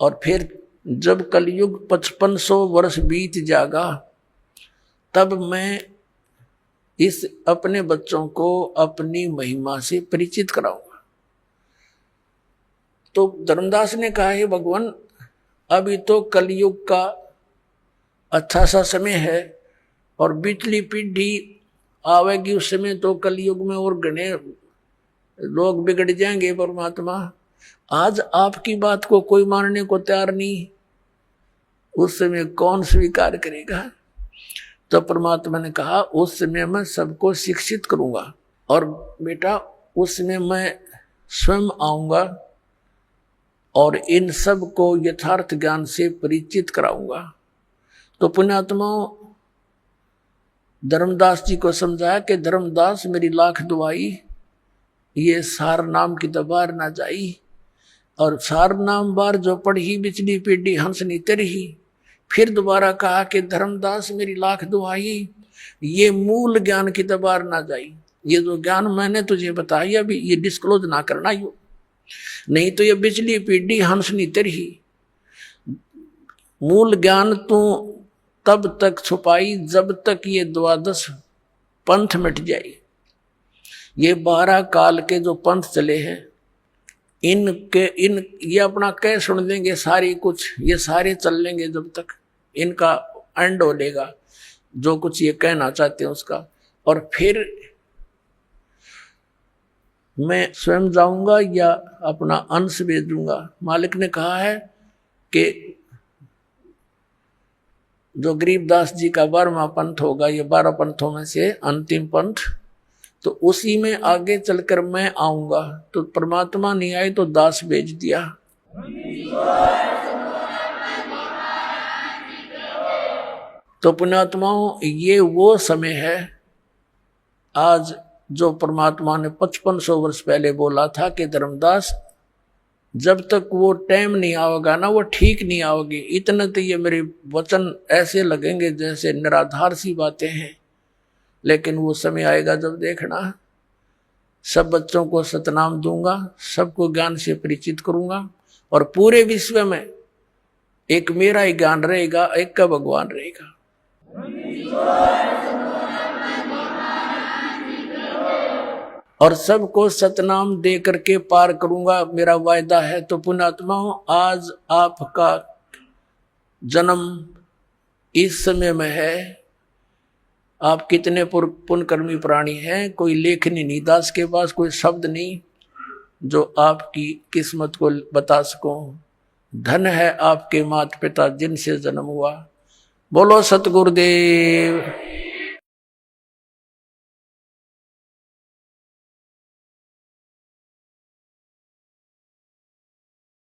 और फिर जब कलयुग 5500 वर्ष बीत जाएगा तब मैं इस अपने बच्चों को अपनी महिमा से परिचित कराऊंगा। तो धर्मदास ने कहा है भगवान अभी तो कलयुग का अच्छा सा समय है और पिछली पीढ़ी आवेगी उस समय तो कलयुग में और घने लोग बिगड़ जाएंगे। परमात्मा आज आपकी बात को कोई मानने को तैयार नहीं, उस समय कौन स्वीकार करेगा? तो परमात्मा ने कहा उस समय मैं सबको शिक्षित करूंगा, और बेटा उस समय मैं स्वयं आऊंगा और इन सब को यथार्थ ज्ञान से परिचित कराऊंगा। तो पुण्यात्माओं, धर्मदास जी को समझाया कि धर्मदास मेरी लाख दुआई, ये सार नाम की दबार ना जाई, और सार नाम बार जो पढ़ी बिचली पीढ़ी हंस नी तेरही। फिर दोबारा कहा कि धर्मदास मेरी लाख दुआई, ये मूल ज्ञान की दबार ना जाई। ये जो ज्ञान मैंने तुझे बताया अभी, ये डिस्क्लोज ना करना यू, नहीं तो ये बिचली पीढ़ी हंस नी तेरही। मूल ज्ञान तू तब तक छुपाई जब तक ये द्वादश पंथ मिट जाए। ये 12 काल के जो पंथ चले हैं, इन ये अपना कह सुन लेंगे सारी कुछ, ये सारे चल लेंगे जब तक इनका एंड हो लेगा, जो कुछ ये कहना चाहते हैं उसका। और फिर मैं स्वयं जाऊंगा या अपना अंश भेज दूंगा। मालिक ने कहा है कि जो गरीबदास जी का 12वां पंथ होगा, ये 12 पंथों में से अंतिम पंथ, तो उसी में आगे चलकर मैं आऊंगा। तो परमात्मा नहीं आए तो दास भेज दिया। तो पुण्यात्माओं, ये वो समय है आज जो परमात्मा ने 5500 वर्ष पहले बोला था कि धर्मदास जब तक वो टाइम नहीं आएगा ना, वो ठीक नहीं आओगे। इतने तो ये मेरे वचन ऐसे लगेंगे जैसे निराधार सी बातें हैं, लेकिन वो समय आएगा जब देखना, सब बच्चों को सतनाम दूंगा, सबको ज्ञान से परिचित करूंगा, और पूरे विश्व में एक मेरा ही ज्ञान रहेगा, एक का भगवान रहेगा। और सबको सतनाम दे करके पार करूंगा, मेरा वायदा है। तो पुण्यात्माओं, आज आपका जन्म इस समय में है। आप कितने पुण्यकर्मी प्राणी हैं, कोई लेखनी नहीं, दास के पास कोई शब्द नहीं जो आपकी किस्मत को बता सको। धन है आपके माता पिता जिनसे जन्म हुआ। बोलो सतगुरुदेव।